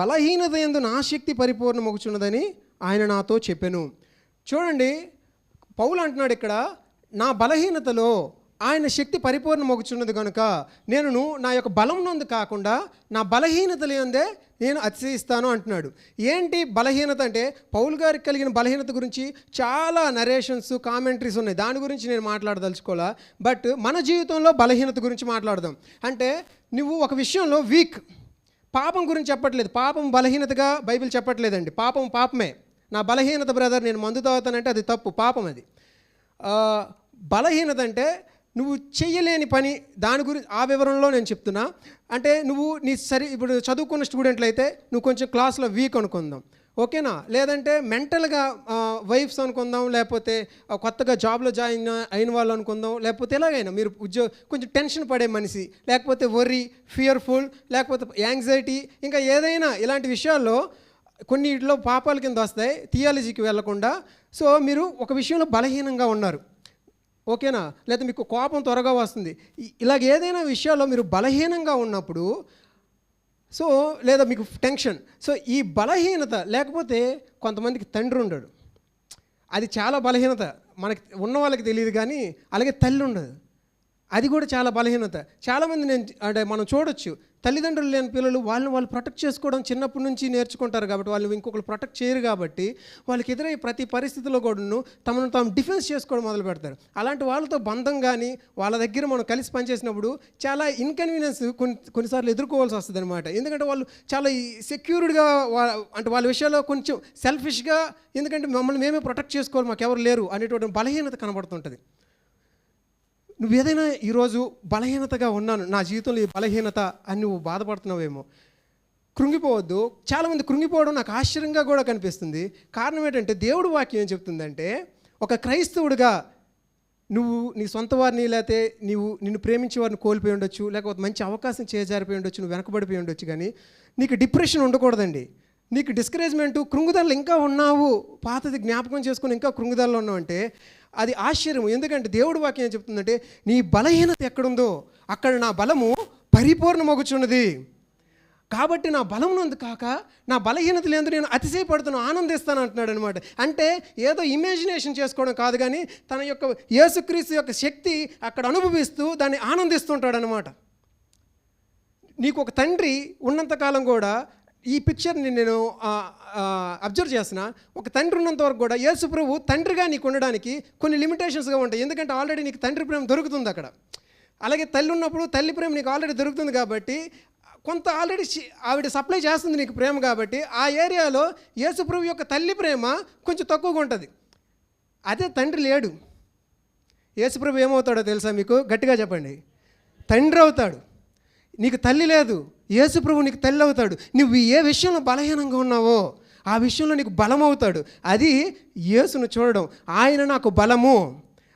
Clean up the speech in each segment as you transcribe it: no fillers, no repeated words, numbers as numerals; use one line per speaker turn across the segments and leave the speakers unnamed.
బలహీనత యందు నా శక్తి పరిపూర్ణమగుచున్నదని ఆయన నాతో చెప్పెను. చూడండి, పౌలు అంటున్నాడు ఇక్కడ, నా బలహీనతలో ఆయన శక్తి పరిపూర్ణమగుచున్నది కనుక నేను నా యొక్క బలం నందు కాకుండా నా బలహీనతలు ఏందే నేను అతిశయిస్తాను అంటున్నాడు. ఏంటి బలహీనత అంటే, పౌలు గారికి కలిగిన బలహీనత గురించి చాలా నరేషన్స్, కామెంటరీస్ ఉన్నాయి. దాని గురించి నేను మాట్లాడదలుచుకోవాలా. బట్ మన జీవితంలో బలహీనత గురించి మాట్లాడదాం. అంటే నువ్వు ఒక విషయంలో వీక్, పాపం గురించి చెప్పట్లేదు. పాపం బలహీనతగా బైబిల్ చెప్పట్లేదండి. పాపం పాపమే. నా బలహీనత బ్రదర్, నేను మందు తాగుతానంటే అది తప్పు, పాపం అది. బలహీనత అంటే నువ్వు చెయ్యలేని పని, దాని గురించి ఆ వివరంలో నేను చెప్తున్నా. అంటే నువ్వు ఇప్పుడు చదువుకున్న స్టూడెంట్లు అయితే నువ్వు కొంచెం క్లాస్లో వీక్ అనుకుందాం, ఓకేనా? లేదంటే మెంటల్గా వైఫ్స్ అనుకుందాం, లేకపోతే కొత్తగా జాబ్లో జాయిన్ అయిన వాళ్ళు అనుకుందాం, లేకపోతే ఎలాగైనా మీరు కొంచెం టెన్షన్ పడే మనిషి, లేకపోతే వర్రీ, ఫియర్ఫుల్, లేకపోతే యాంగ్జైటీ, ఇంకా ఏదైనా ఇలాంటి విషయాల్లో కొన్నిట్లో పాపాల కింద వస్తాయి, థియాలజీకి వెళ్లకుండా. సో మీరు ఒక విషయంలో బలహీనంగా ఉన్నారు, ఓకేనా? లేదా మీకు కోపం త్వరగా వస్తుంది, ఇలాగ ఏదైనా విషయాల్లో మీరు బలహీనంగా ఉన్నప్పుడు, సో లేదా మీకు టెన్షన్, సో ఈ బలహీనత లేకపోతే కొంతమందికి తండ్రి ఉండడు, అది చాలా బలహీనత. మనకి ఉన్న వాళ్ళకి తెలియదు కానీ, అలాగే తల్లి ఉండదు, అది కూడా చాలా బలహీనత. చాలామంది అంటే మనం చూడొచ్చు, తల్లిదండ్రులు లేని పిల్లలు వాళ్ళు ప్రొటెక్ట్ చేసుకోవడం చిన్నప్పటి నుంచి నేర్చుకుంటారు కాబట్టి, వాళ్ళు ఇంకొకరు ప్రొటెక్ట్ చేయరు కాబట్టి వాళ్ళకి ఎదురయ్యే ప్రతి పరిస్థితిలో కూడాను తమను తాము డిఫెన్స్ చేసుకోవడం మొదలు పెడతారు. అలాంటి వాళ్ళతో బంధం కానీ వాళ్ళ దగ్గర మనం కలిసి పనిచేసినప్పుడు చాలా ఇన్కన్వీనియన్స్ కొన్నిసార్లు ఎదుర్కోవాల్సి వస్తుంది అనమాట. ఎందుకంటే వాళ్ళు చాలా సెక్యూర్డ్గా, అంటే వాళ్ళ విషయాల్లో కొంచెం సెల్ఫిష్గా, ఎందుకంటే మమ్మల్ని మేమే ప్రొటెక్ట్ చేసుకోవాలి, మాకెవరు లేరు అనేటువంటి బలహీనత కనబడుతుంటుంది. నువ్వు ఏదైనా ఈరోజు బలహీనతగా ఉన్నాను, నా జీవితంలో ఈ బలహీనత అని నువ్వు బాధపడుతున్నావేమో, కృంగిపోవద్దు. చాలామంది కృంగిపోవడం నాకు ఆశ్చర్యంగా కూడా కనిపిస్తుంది. కారణం ఏంటంటే, దేవుడు వాక్యం ఏం చెప్తుందంటే, ఒక క్రైస్తవుడిగా నువ్వు నీ సొంత వారిని, లేకపోతే నిన్ను ప్రేమించే వారిని కోల్పోయి ఉండొచ్చు, లేకపోతే మంచి అవకాశం చేజారిపోయి ఉండొచ్చు, నువ్వు వెనకబడిపోయి ఉండొచ్చు, కానీ నీకు డిప్రెషన్ ఉండకూడదండి. నీకు డిస్కరేజ్మెంటు, కృంగుదలలో ఇంకా ఉన్నావు, పాతది జ్ఞాపకం చేసుకుని ఇంకా కృంగుదలలో ఉన్నావు అంటే అది ఆశ్చర్యం. ఎందుకంటే దేవుడు వాక్యం ఏం చెప్తుందంటే, నీ బలహీనత ఎక్కడుందో అక్కడ నా బలము పరిపూర్ణమగుచున్నది. కాబట్టి నా బలం నందు కాక నా బలహీనత లేదు నేను అతిశయపడుతున్నాను, ఆనందిస్తాను అంటున్నాడు అనమాట. అంటే ఏదో ఇమాజినేషన్ చేసుకోవడం కాదు, కానీ తన యొక్క యేసుక్రీస్తు యొక్క శక్తి అక్కడ అనుభవిస్తూ దాన్ని ఆనందిస్తుంటాడు అనమాట. నీకు ఒక తండ్రి ఉన్నంతకాలం కూడా, ఈ పిక్చర్ని నేను అబ్జర్వ్ చేసిన, ఒక తండ్రి ఉన్నంత వరకు కూడా యేసు ప్రభు తండ్రిగా నీకు ఉండడానికి కొన్ని లిమిటేషన్స్గా ఉంటాయి. ఎందుకంటే ఆల్రెడీ నీకు తండ్రి ప్రేమ దొరుకుతుంది అక్కడ. అలాగే తల్లి ఉన్నప్పుడు తల్లి ప్రేమ నీకు ఆల్రెడీ దొరుకుతుంది కాబట్టి, కొంత ఆల్రెడీ ఆవిడ సప్లై చేస్తుంది నీకు ప్రేమ కాబట్టి, ఆ ఏరియాలో యేసు ప్రభు యొక్క తల్లి ప్రేమ కొంచెం తక్కువగా ఉంటుంది. అదే తండ్రి లేడు. యేసు ప్రభు ఏమవుతాడో తెలుసా మీకు? గట్టిగా చెప్పండి. తండ్రి అవుతాడు. నీకు తల్లి లేదు, యేసు ప్రభు నీకు తల్లి అవుతాడు. నువ్వు ఏ విషయంలో బలహీనంగా ఉన్నావో ఆ విషయంలో నీకు బలం అవుతాడు. అది యేసును చూడడం. ఆయన నాకు బలము,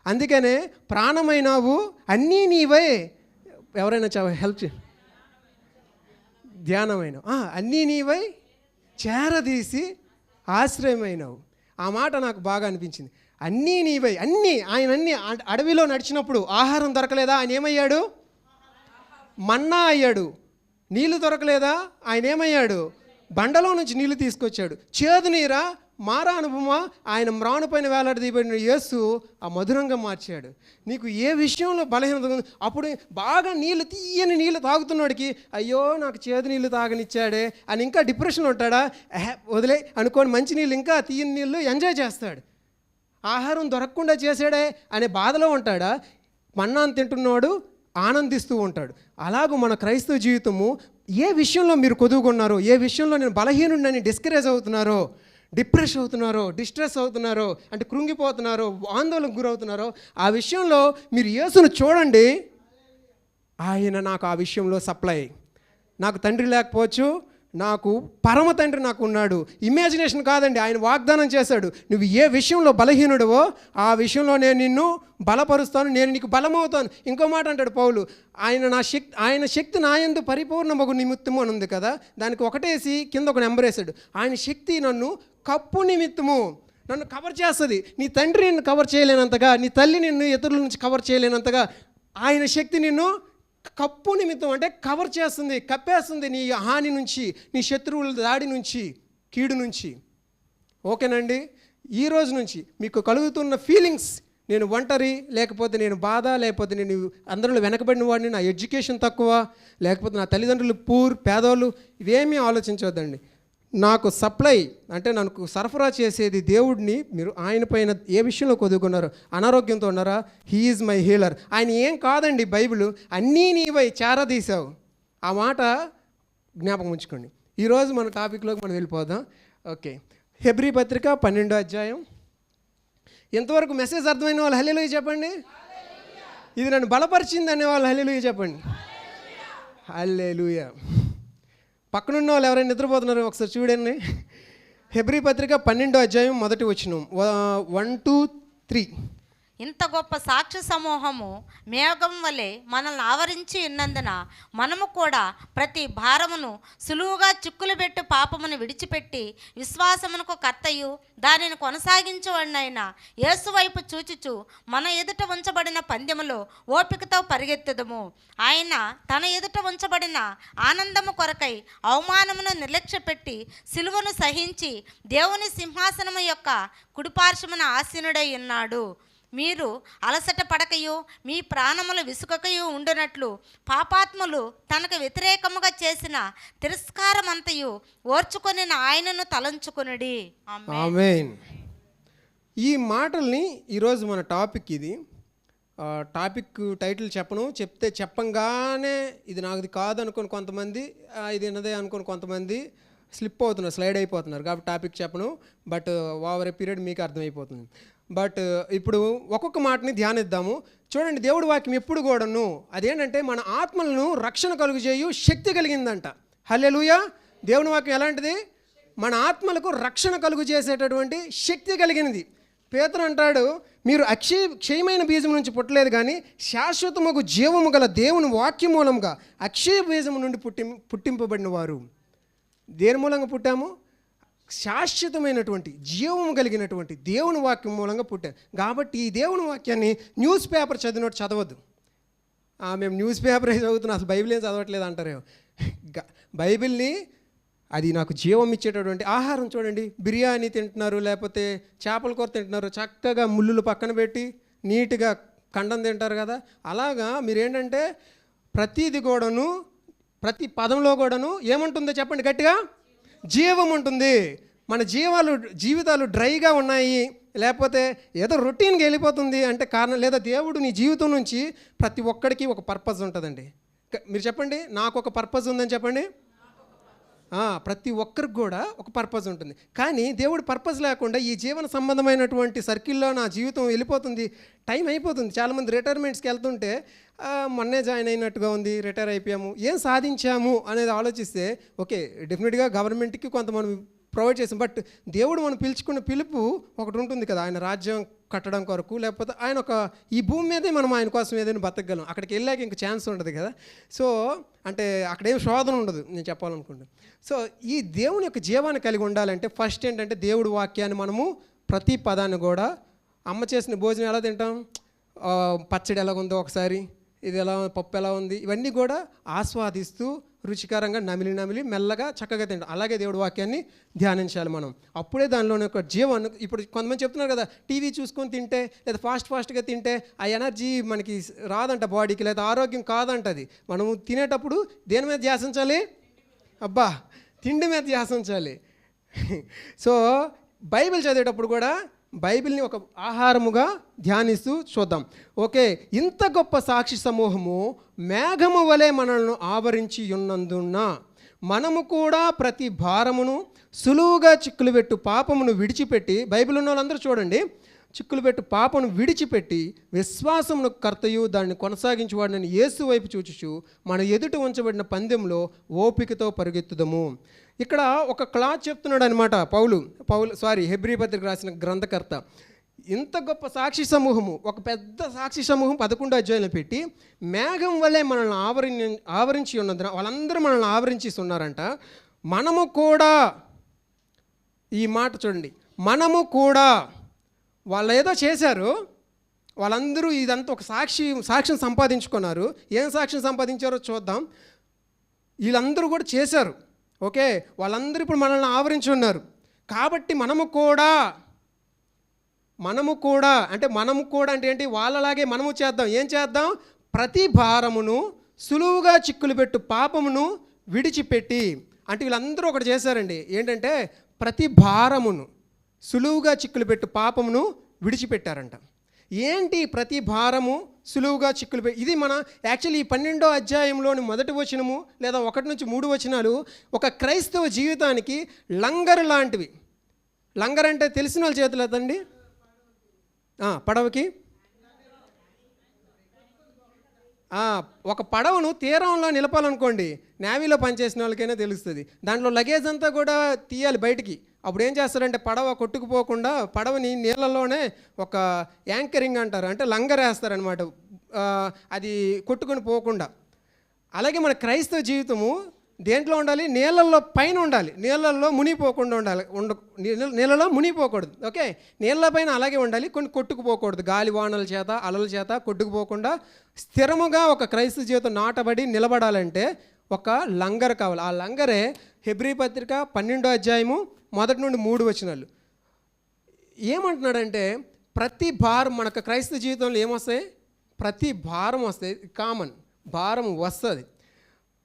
అందుకనే ప్రాణమైనావు, అన్నీ నీవే. ఎవరైనా హెల్ప్ చే ధ్యానమైన అన్నీ నీవై చేరదీసి ఆశ్రయమైనవు. ఆ మాట నాకు బాగా అనిపించింది. అన్నీ నీవై, అన్నీ ఆయన. అన్నీ అడవిలో నడిచినప్పుడు ఆహారం దొరకలేదా, ఆయన ఏమయ్యాడు? మన్నా అయ్యాడు. నీళ్లు దొరకలేదా, ఆయన ఏమయ్యాడు? బండలో నుంచి నీళ్లు తీసుకొచ్చాడు. చేదు నీరా, మారా అనుభవమా, ఆయన మ్రాను పైన వేలాడదీయబడిన యేసు ఆ మధురంగా మార్చాడు. నీకు ఏ విషయంలో బలహీనత ఉంది, అప్పుడు బాగా నీళ్ళు, తీయని నీళ్ళు తాగుతున్నాడికి అయ్యో నాకు చేదు నీళ్ళు తాగనిచ్చాడే అని ఇంకా డిప్రెషన్ ఉంటాడా? వదిలే అనుకోని మంచి నీళ్ళు, ఇంకా తీయని నీళ్ళు ఎంజాయ్ చేస్తాడు. ఆహారం దొరకకుండా చేశాడే అనే బాధలో ఉంటాడా? మన్నాను తింటున్నాడు, ఆనందిస్తూ ఉంటాడు. అలాగూ మన క్రైస్తవ జీవితము, ఏ విషయంలో మీరు కొదువుకున్నారో, ఏ విషయంలో నేను బలహీనుడిని డిస్కరేజ్ అవుతున్నారో, డిప్రెస్ అవుతున్నారో, డిస్ట్రెస్ అవుతున్నారో, అంటే కృంగిపోతున్నారో, ఆందోళనకు గురవుతున్నారో, ఆ విషయంలో మీరు యేసును చూడండి. ఆయన నాకు ఆ విషయంలో సప్లై. నాకు తండ్రి లేకపోవచ్చు, నాకు పరమ తండ్రి నాకు ఉన్నాడు. ఇమాజినేషన్ కాదండి, ఆయన వాగ్దానం చేశాడు. నువ్వు ఏ విషయంలో బలహీనుడవో ఆ విషయంలో నేను నిన్ను బలపరుస్తాను, నేను నీకు బలమవుతాను. ఇంకో మాట అంటాడు పౌలు, ఆయన శక్తి నా యందు పరిపూర్ణమగు నిమిత్తము అని ఉంది కదా, దానికి ఒకటేసి కింద ఒక నెంబర్ వేశాడు. ఆయన శక్తి నన్ను కప్పు నిమిత్తము, నన్ను కవర్ చేస్తుంది. నీ తండ్రి నిన్ను కవర్ చేయలేనంతగా, నీ తల్లి నిన్ను ఇతరుల నుంచి కవర్ చేయలేనంతగా ఆయన శక్తి నిన్ను కప్పు నిమిత్తం అంటే కవర్ చేస్తుంది, కప్పేస్తుంది నీ హాని నుంచి, నీ శత్రువుల దాడి నుంచి, కీడు నుంచి. ఓకేనండి. ఈ రోజు నుంచి మీకు కలుగుతున్న ఫీలింగ్స్, నేను ఒంటరి, లేకపోతే నేను బాధ, లేకపోతే నేను అందరిలో వెనకబడిన వాడిని, నా ఎడ్యుకేషన్ తక్కువ, లేకపోతే నా తల్లిదండ్రులు పేదోళ్ళు, ఇవేమీ ఆలోచించవద్దండి. నాకు సప్లై అంటే నాకు సరఫరా చేసేది దేవుడిని. మీరు ఆయన పైన ఏ విషయంలో కొదుకున్నారు? అనారోగ్యంతో ఉన్నారా? He is my healer. ఆయన ఏం కాదండి, బైబిల్ అన్నీ నీవై చేరదీశావు. ఆ మాట జ్ఞాపకం ఉంచుకోండి. ఈరోజు మన టాపిక్లోకి మనం వెళ్ళిపోదాం. ఓకే, హెబ్రీ పత్రిక 12వ అధ్యాయం. ఎంతవరకు మెసేజ్ అర్థమైన వాళ్ళు హల్లెలూయా చెప్పండి. ఇది నన్ను బలపరిచింది అనే వాళ్ళు హల్లెలూయా చెప్పండి. హల్లెలూయా. పక్కనున్న వాళ్ళు ఎవరైనా నిద్రపోతున్నారు ఒకసారి చూడండి. హెబ్రీ పత్రిక 12వ అధ్యాయం 1వ వచనం, 1, 2, 3.
ఇంత గొప్ప సాక్షి సమూహము మేఘం వలె మనల్ని ఆవరించి ఉన్నందున మనము కూడా ప్రతి భారమును సులువుగా చిక్కులు పెట్టు పాపమును విడిచిపెట్టి విశ్వాసమునకు కర్తయు దానిని కొనసాగించవడినైన యేసు వైపు చూచుచు మన ఎదుట ఉంచబడిన పందెములో ఓపికతో పరిగెత్తుదము. ఆయన తన ఎదుట ఉంచబడిన ఆనందము కొరకై అవమానమును నిర్లక్ష్యపెట్టి సిలువను సహించి దేవుని సింహాసనము యొక్క కుడిపార్శ్వమున ఆసీనుడై ఉన్నాడు. మీరు అలసట పడకయు మీ ప్రాణములు విసుకకయు ఉండునట్లు పాపాత్ములు తనకు వ్యతిరేకముగా చేసిన తిరస్కారమంతయు ఓర్చుకొని ఆయనను తలంచుకొనుడి.
ఆమేన్. ఈ మాటల్ని ఈరోజు మన టాపిక్ ఇది. టాపిక్ టైటిల్ చెప్పంగానే ఇది నాది కాదు అనుకుని కొంతమంది, ఇది ఎన్నదే అనుకుని కొంతమంది స్లిప్ అవుతున్నారు, స్లైడ్ అయిపోతున్నారు. కాబట్టి టాపిక్ చెప్పను, బట్ ఓవర్ ఏ పీరియడ్ మీకు అర్థమైపోతుంది. బట్ ఇప్పుడు ఒక్కొక్క మాటని ధ్యానిద్దాము. చూడండి, దేవుడి వాక్యం ఎప్పుడు కూడాను అదేంటంటే మన ఆత్మలను రక్షణ కలుగజేయు శక్తి కలిగిందంట. హల్లెలూయా. దేవుని వాక్యం ఎలాంటిది? మన ఆత్మలకు రక్షణ కలుగు చేసేటటువంటి శక్తి కలిగినది. పేతురు అంటాడు, మీరు క్షయమైన బీజం నుంచి పుట్టలేదు కానీ శాశ్వతముకు జీవము గల దేవుని వాక్యం మూలంగా అక్షయ బీజము నుండి పుట్టింపబడిన వారు. దేని మూలంగా పుట్టాము? శాశ్వతమైనటువంటి జీవము కలిగినటువంటి దేవుని వాక్యం మూలంగా పుట్టాను. కాబట్టి ఈ దేవుని వాక్యాన్ని న్యూస్ పేపర్ చదివినట్టు చదవద్దు. మేము న్యూస్ పేపరే చదువుతున్నాం, అసలు బైబిల్ ఏం చదవట్లేదు అంటారేమో. బైబిల్ని అది నాకు జీవం ఇచ్చేటటువంటి ఆహారం. చూడండి, బిర్యానీ తింటున్నారు, లేకపోతే చేపల కూర తింటున్నారు, చక్కగా ముళ్ళులు పక్కన పెట్టి నీట్గా కండం తింటారు కదా. అలాగా మీరేంటంటే ప్రతిది కూడాను, ప్రతి పదంలో కూడాను ఏముంటుందో చెప్పండి గట్టిగా? జీవం ఉంటుంది. మన జీవితాలు డ్రైగా ఉన్నాయి, లేకపోతే ఏదో రొటీన్గా వెళ్ళిపోతుంది అంటే కారణం లేదా దేవుడు నీ జీవితం నుంచి ప్రతి ఒక్కడికి ఒక పర్పస్ ఉంటుందండి. మీరు చెప్పండి, నాకు ఒక పర్పస్ ఉందని చెప్పండి. ప్రతి ఒక్కరికి కూడా ఒక పర్పస్ ఉంటుంది. కానీ దేవుడు పర్పస్ లేకుండా ఈ జీవన సంబంధమైనటువంటి సర్కిల్లో నా జీవితం వెళ్ళిపోతుంది, టైం అయిపోతుంది. చాలామంది రిటైర్మెంట్స్కి వెళ్తుంటే మొన్నే జాయిన్ అయినట్టుగా ఉంది, రిటైర్ అయిపోయాము, ఏం సాధించాము అనేది ఆలోచిస్తే ఓకే, డెఫినెట్గా గవర్నమెంట్కి కొంత మనం ప్రొవైడ్ చేసాం. బట్ దేవుడు మనం పిలుచుకున్న పిలుపు ఒకటి ఉంటుంది కదా, ఆయన రాజ్యం కట్టడం కొరకు, లేకపోతే ఆయన ఈ భూమి మీదే మనం ఆయన కోసం ఏదైనా బతకగలం. అక్కడికి వెళ్ళాక ఇంక ఛాన్స్ ఉండదు కదా. సో అంటే అక్కడేం శోధన ఉండదు నేను చెప్పాలనుకుంటాను. సో ఈ దేవుని యొక్క జీవాన్ని కలిగి ఉండాలంటే ఫస్ట్ ఏంటంటే దేవుడి వాక్యాన్ని మనము ప్రతి పదాన్ని కూడా, అమ్మ చేసిన భోజనం ఎలా తింటాం, పచ్చడి ఎలా ఉందో ఒకసారి, ఇది ఎలా, పప్పు ఎలా ఉంది, ఇవన్నీ కూడా ఆస్వాదిస్తూ రుచికరంగా నమిలి మెల్లగా చక్కగా తింటాం. అలాగే దేవుడి వాక్యాన్ని ధ్యానించాలి మనం. అప్పుడే దానిలోని ఒక జీవాన్ని, ఇప్పుడు కొంతమంది చెప్తున్నారు కదా, టీవీ చూసుకొని తింటే లేదా ఫాస్ట్గా తింటే ఆ ఎనర్జీ మనకి రాదంట బాడీకి, లేదా ఆరోగ్యం కాదంటది. మనము తినేటప్పుడు దేని మీద ధ్యాసించాలి? అబ్బా, తిండి మీద ధ్యాసించాలి. సో బైబిల్ చదివేటప్పుడు కూడా బైబిల్ని ఒక ఆహారముగా ధ్యానిస్తూ చూద్దాం. ఓకే, ఇంత గొప్ప సాక్షి సమూహము మేఘము వలె మనల్ని ఆవరించి ఉన్నందున మనము కూడా ప్రతి భారమును సులువుగా చిక్కులు పెట్టు పాపమును విడిచిపెట్టి, బైబిల్ ఉన్న వాళ్ళందరూ చూడండి, చిక్కులు పెట్టు పాపను విడిచిపెట్టి విశ్వాసమును కర్తయు దాన్ని కొనసాగించేవాడిని యేసు వైపు చూచుచు మన ఎదుట ఉంచబడిన పందెంలో ఓపికతో పరిగెత్తుదము. ఇక్కడ ఒక క్లాస్ చెప్తున్నాడు అనమాట హెబ్రీ పత్రిక రాసిన గ్రంథకర్త. ఇంత గొప్ప సాక్షి సమూహము, ఒక పెద్ద సాక్షి సమూహం 11వ అధ్యాయంలో పెట్టి మేఘం వల్లే మనల్ని ఆవరించి ఉన్నందున వాళ్ళందరూ మనల్ని ఆవరించి ఉన్నారంట. మనము కూడా, ఈ మాట చూడండి, మనము కూడా, వాళ్ళు ఏదో చేశారు, వాళ్ళందరూ ఇదంతా ఒక సాక్ష్యం సంపాదించుకున్నారు. ఏం సాక్ష్యం సంపాదించారో చూద్దాం. వీళ్ళందరూ కూడా చేశారు. ఓకే, వాళ్ళందరూ ఇప్పుడు మనల్ని ఆవరించి ఉన్నారు. కాబట్టి మనము కూడా అంటే ఏంటి, వాళ్ళలాగే మనము చేద్దాం. ఏం చేద్దాం? ప్రతి భారమును సులువుగా చిక్కులు పెట్టు పాపమును విడిచిపెట్టి. అంటే వీళ్ళందరూ ఒకటి చేశారండి. ఏంటంటే ప్రతి భారమును సులువుగా చిక్కులు పెట్టు పాపమును విడిచిపెట్టారంట. ఏంటి ప్రతి భారము సులువుగా చిక్కులు ఇది మన యాక్చువల్లీ ఈ 12వ అధ్యాయంలోని మొదటి వచనము లేదా 1 నుంచి 3 వచనాలు ఒక క్రైస్తవ జీవితానికి లంగర్ లాంటివి. లంగర్ అంటే తెలిసిన వాళ్ళ చేతులు ఎత్తండి. పడవకి ఒక పడవను తీరంలో నిలపాలనుకోండి, నేవీలో పనిచేసిన వాళ్ళకైనా తెలుస్తుంది. దాంట్లో లగేజ్ అంతా కూడా తీయాలి బయటికి. అప్పుడు ఏం చేస్తారంటే పడవ కొట్టుకుపోకుండా పడవని నీళ్ళలోనే ఒక యాంకరింగ్ అంటారు, అంటే లంగర్ వేస్తారనమాట, అది కొట్టుకొని పోకుండా. అలాగే మన క్రైస్తవ జీవితము దేంట్లో ఉండాలి? నీళ్ళల్లో పైన ఉండాలి, నీళ్ళల్లో మునిగిపోకుండా ఉండాలి. నీళ్ళలో మునిగిపోకూడదు. ఓకే, నీళ్ళ పైన అలాగే ఉండాలి, కొన్ని కొట్టుకుపోకూడదు. గాలి వానల చేత అలల చేత కొట్టుకుపోకుండా స్థిరముగా ఒక క్రైస్తవ జీవితం నాటబడి నిలబడాలంటే ఒక లంగర్ కావాలి. ఆ లంగరే హెబ్రీ పత్రిక 12వ అధ్యాయము 1 నుండి 3 వచనాలు. ఏమంటున్నాడంటే ప్రతి భారం మనకు క్రైస్తవ జీవితంలో ఏమొస్తాయి? ప్రతి భారం వస్తాయి, కామన్ భారం వస్తుంది.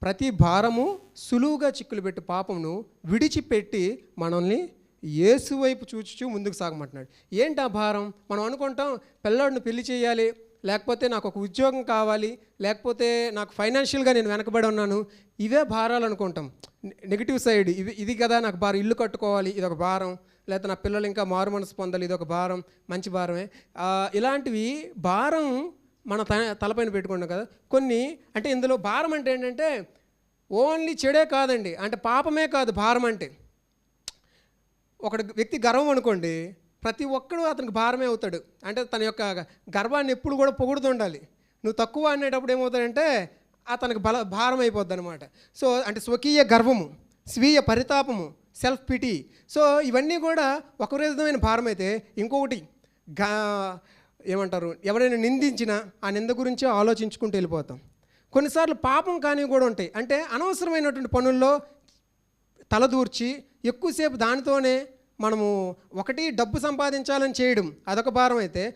ప్రతి భారము సులువుగా చిక్కులు పెట్టి పాపమును విడిచిపెట్టి మనల్ని యేసు వైపు చూచుచూ ముందుకు సాగమంటున్నాడు. ఏంటి ఆ భారం? మనం అనుకుంటాం పిల్లాడిని పెళ్లి చేయాలి, లేకపోతే నాకు ఒక ఉద్యోగం కావాలి, లేకపోతే నాకు ఫైనాన్షియల్గా నేను వెనకబడి ఉన్నాను, ఇవే భారాలు అనుకుంటాం. నెగిటివ్ సైడ్ ఇది కదా నాకు భారం. ఇల్లు కట్టుకోవాలి, ఇదొక భారం. లేకపోతే నా పిల్లలు ఇంకా మారు మనసు పొందాలి, ఇదొక భారం, మంచి భారమే. ఇలాంటివి భారం మన తలపైన పెట్టుకున్నాం కదా. కొన్ని అంటే ఇందులో భారం అంటే ఏంటంటే ఓన్లీ చెడే కాదండి, అంటే పాపమే కాదు భారం అంటే. ఒక వ్యక్తి గర్వం అనుకోండి, ప్రతి ఒక్కడు అతనికి భారమే అవుతాడు. అంటే తన యొక్క గర్వాన్ని ఎప్పుడు కూడా పొగుడుతుండాలి. నువ్వు తక్కువ అనేటప్పుడు ఏమవుతాడంటే అతనికి భారం అయిపోద్ది అనమాట. సో అంటే స్వకీయ గర్వము, స్వీయ పరితాపము, సెల్ఫ్ పిటీ. సో ఇవన్నీ కూడా ఒక విధమైన భారం అయితే, ఇంకొకటి ఏమంటారు, ఎవరైనా నిందించినా ఆ నింద గురించి ఆలోచించుకుంటూ వెళ్ళిపోతాం. కొన్నిసార్లు పాపం కానీ కూడా ఉంటాయి, అంటే అనవసరమైనటువంటి పనుల్లో తలదూర్చి ఎక్కువసేపు దానితోనే మనము ఒకటి డబ్బు సంపాదించాలని చేయడం, అదొక భారం అయితే.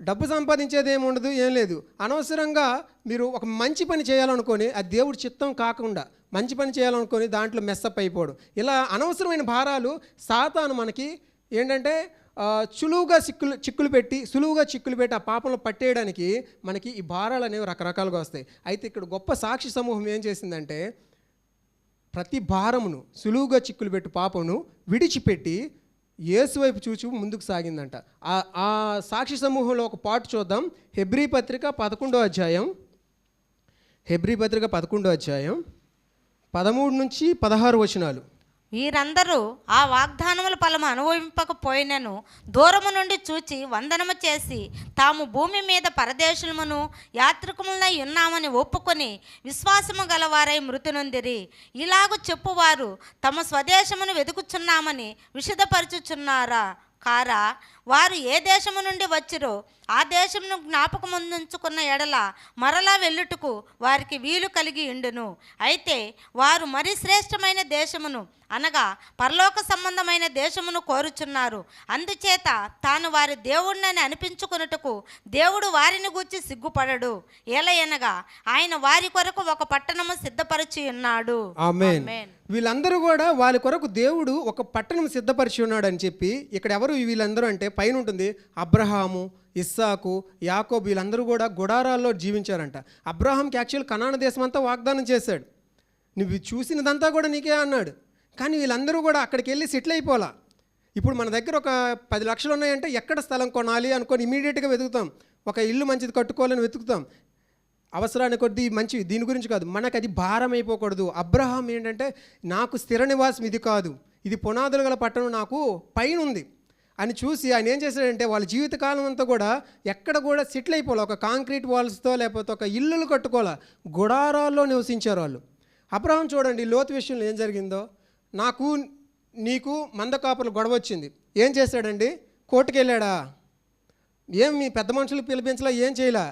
డబ్బు సంపాదించేది ఏముండదు, ఏం లేదు. అనవసరంగా మీరు ఒక మంచి పని చేయాలనుకొని అది దేవుడి చిత్తం కాకుండా మంచి పని చేయాలనుకొని దాంట్లో మెస్సప్ అయిపోవడం, ఇలా అనవసరమైన భారాలు సాతాను మనకి ఏంటంటే సులువుగా చిక్కులు పెట్టి ఆ పాపంలో పట్టేయడానికి మనకి ఈ భారాలు అనేవి రకరకాలుగా వస్తాయి. అయితే ఇక్కడ గొప్ప సాక్షి సమూహం ఏం చేసిందంటే ప్రతి భారమును సులువుగా చిక్కులు పెట్టి పాపమును విడిచిపెట్టి యేసు వైపు చూచి ముందుకు సాగిందంట. ఆ సాక్షి సమూహంలో ఒక పాట చూద్దాం. హెబ్రీ పత్రిక 11వ అధ్యాయం 13 నుంచి 16 వచనాలు.
వీరందరూ ఆ వాగ్దానముల ఫలము అనుభవింపకపోయినను దూరము నుండి చూచి వందనము చేసి తాము భూమి మీద పరదేశులమును యాత్రికములై ఉన్నామని ఒప్పుకొని విశ్వాసము గలవారై మృతి నొందిరి. ఇలాగూ చెప్పువారు తమ స్వదేశమును వెతుకుచున్నామని విషదపరచుచున్నారా కారా? వారు ఏ దేశము నుండి వచ్చిరో ఆ దేశమును జ్ఞాపకముందుంచుకున్న ఎడల మరలా వెళ్ళుటకు వారికి వీలు కలిగి ఉండును. అయితే వారు మరి శ్రేష్టమైన దేశమును అనగా పరలోక సంబంధమైన దేశమును కోరుచున్నారు. అందుచేత తాను వారి దేవుడిని అనిపించుకొనుటకు దేవుడు వారిని గూర్చి సిగ్గుపడడు. ఏలయనగా ఆయన వారి కొరకు ఒక పట్టణము సిద్ధపరిచి ఉన్నాడు.
ఆమేన్. వీళ్ళందరూ కూడా వాళ్ళ కొరకు దేవుడు ఒక పట్టణం సిద్ధపరిచి ఉన్నాడు అని చెప్పి, ఇక్కడ ఎవరు వీళ్ళందరూ అంటే పైన ఉంటుంది అబ్రహాము, ఇస్సాకు, యాకోబు, వీళ్ళందరూ కూడా గుడారాల్లో జీవించారంట. అబ్రహాంకి యాక్చువల్ కనాన దేశం అంతా వాగ్దానం చేశాడు, నువ్వు చూసినదంతా కూడా నీకే అన్నాడు. కానీ వీళ్ళందరూ కూడా అక్కడికి వెళ్ళి సెటిల్ అయిపోలా. ఇప్పుడు మన దగ్గర ఒక 10 లక్షలు ఉన్నాయంటే ఎక్కడ స్థలం కొనాలి అనుకొని ఇమీడియట్గా వెతుకుతాం, ఒక ఇల్లు మంచిది కట్టుకోవాలని వెతుకుతాం. అవసరాన్ని కొద్దీ మంచి, దీని గురించి కాదు, మనకు అది భారం అయిపోకూడదు. అబ్రహాం ఏంటంటే నాకు స్థిర నివాసం ఇది కాదు, ఇది పునాదులు గల పట్టణం నాకు పైన ఉంది అని చూసి ఆయన ఏం చేశాడంటే వాళ్ళ జీవితకాలం అంతా కూడా ఎక్కడ కూడా సెటిల్ అయిపోలే. ఒక కాంక్రీట్ వాల్స్తో లేకపోతే ఒక ఇల్లులు కట్టుకోలే, గుడారాల్లో నివసించారు వాళ్ళు. అబ్రహాం చూడండి లోతు విషయంలో ఏం జరిగిందో. నీకు మంద కాపులు గొడవ వచ్చింది, ఏం చేశాడండి? కోర్టుకు వెళ్ళాడా? ఏం మీ పెద్ద మనుషులు పిలిపించలా, ఏం చేయలా,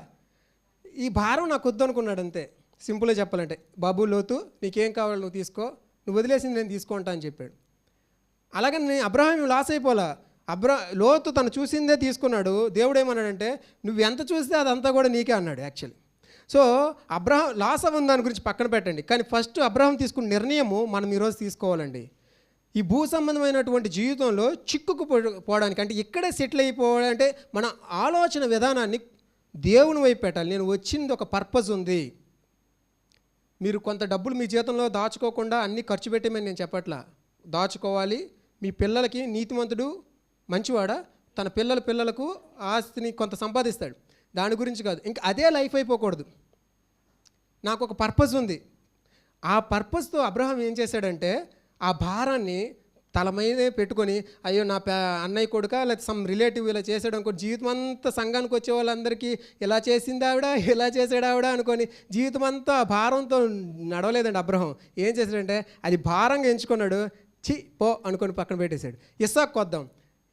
ఈ భారం నాకు వద్దు అనుకున్నాడు అంతే. సింపుల్గా చెప్పాలంటే, బాబు లోతు నీకేం కావాలి నువ్వు తీసుకో, నువ్వు వదిలేసింది నేను తీసుకుంటా అని చెప్పాడు. అలాగని అబ్రహాం లాస్ అయిపోలా. లోతు తను చూసిందే తీసుకున్నాడు. దేవుడు ఏమన్నాడంటే నువ్వు ఎంత చూస్తే అదంతా కూడా నీకే అన్నాడు యాక్చువల్లీ. సో అబ్రహాం లాస్ అవ్వని దాని గురించి పక్కన పెట్టండి, కానీ ఫస్ట్ అబ్రహాం తీసుకున్న నిర్ణయము మనం ఈరోజు తీసుకోవాలండి. ఈ భూ సంబంధమైనటువంటి జీవితంలో పోవడానికి, అంటే ఇక్కడే సెటిల్ అయిపోవాలంటే మన ఆలోచన విధానాన్ని దేవుని వైపు పెట్టాలి. నేను వచ్చింది ఒక పర్పస్ ఉంది. మీరు కొంత డబ్బులు మీ జీవితంలో దాచుకోకుండా అన్నీ ఖర్చు పెట్టమని నేను చెప్పట్లా. దాచుకోవాలి. మీ పిల్లలకి నీతిమంతుడు మంచివాడా తన పిల్లలకు ఆస్తిని కొంత సంపాదిస్తాడు, దాని గురించి కాదు. ఇంకా అదే లైఫ్ అయిపోకూడదు. నాకు ఒక పర్పస్ ఉంది. ఆ పర్పస్తో అబ్రహాం ఏం చేశాడంటే ఆ భారాన్ని తల మీదే పెట్టుకొని, అయ్యో నా అన్నయ్య కొడుక లేకపోతే సమ్ రిలేటివ్ ఇలా చేసాడు అనుకో, జీవితం అంతా సంఘానికి వచ్చే వాళ్ళందరికీ ఇలా చేసింది ఆవిడ, ఇలా చేసాడు ఆవిడ అనుకొని జీవితం అంతా ఆ భారంతో నడవలేదండి అబ్రహాం. ఏం చేశాడంటే అది భారంగా ఎంచుకున్నాడు. పో అనుకొని పక్కన పెట్టేశాడు. ఇస్సాకు వద్దాం.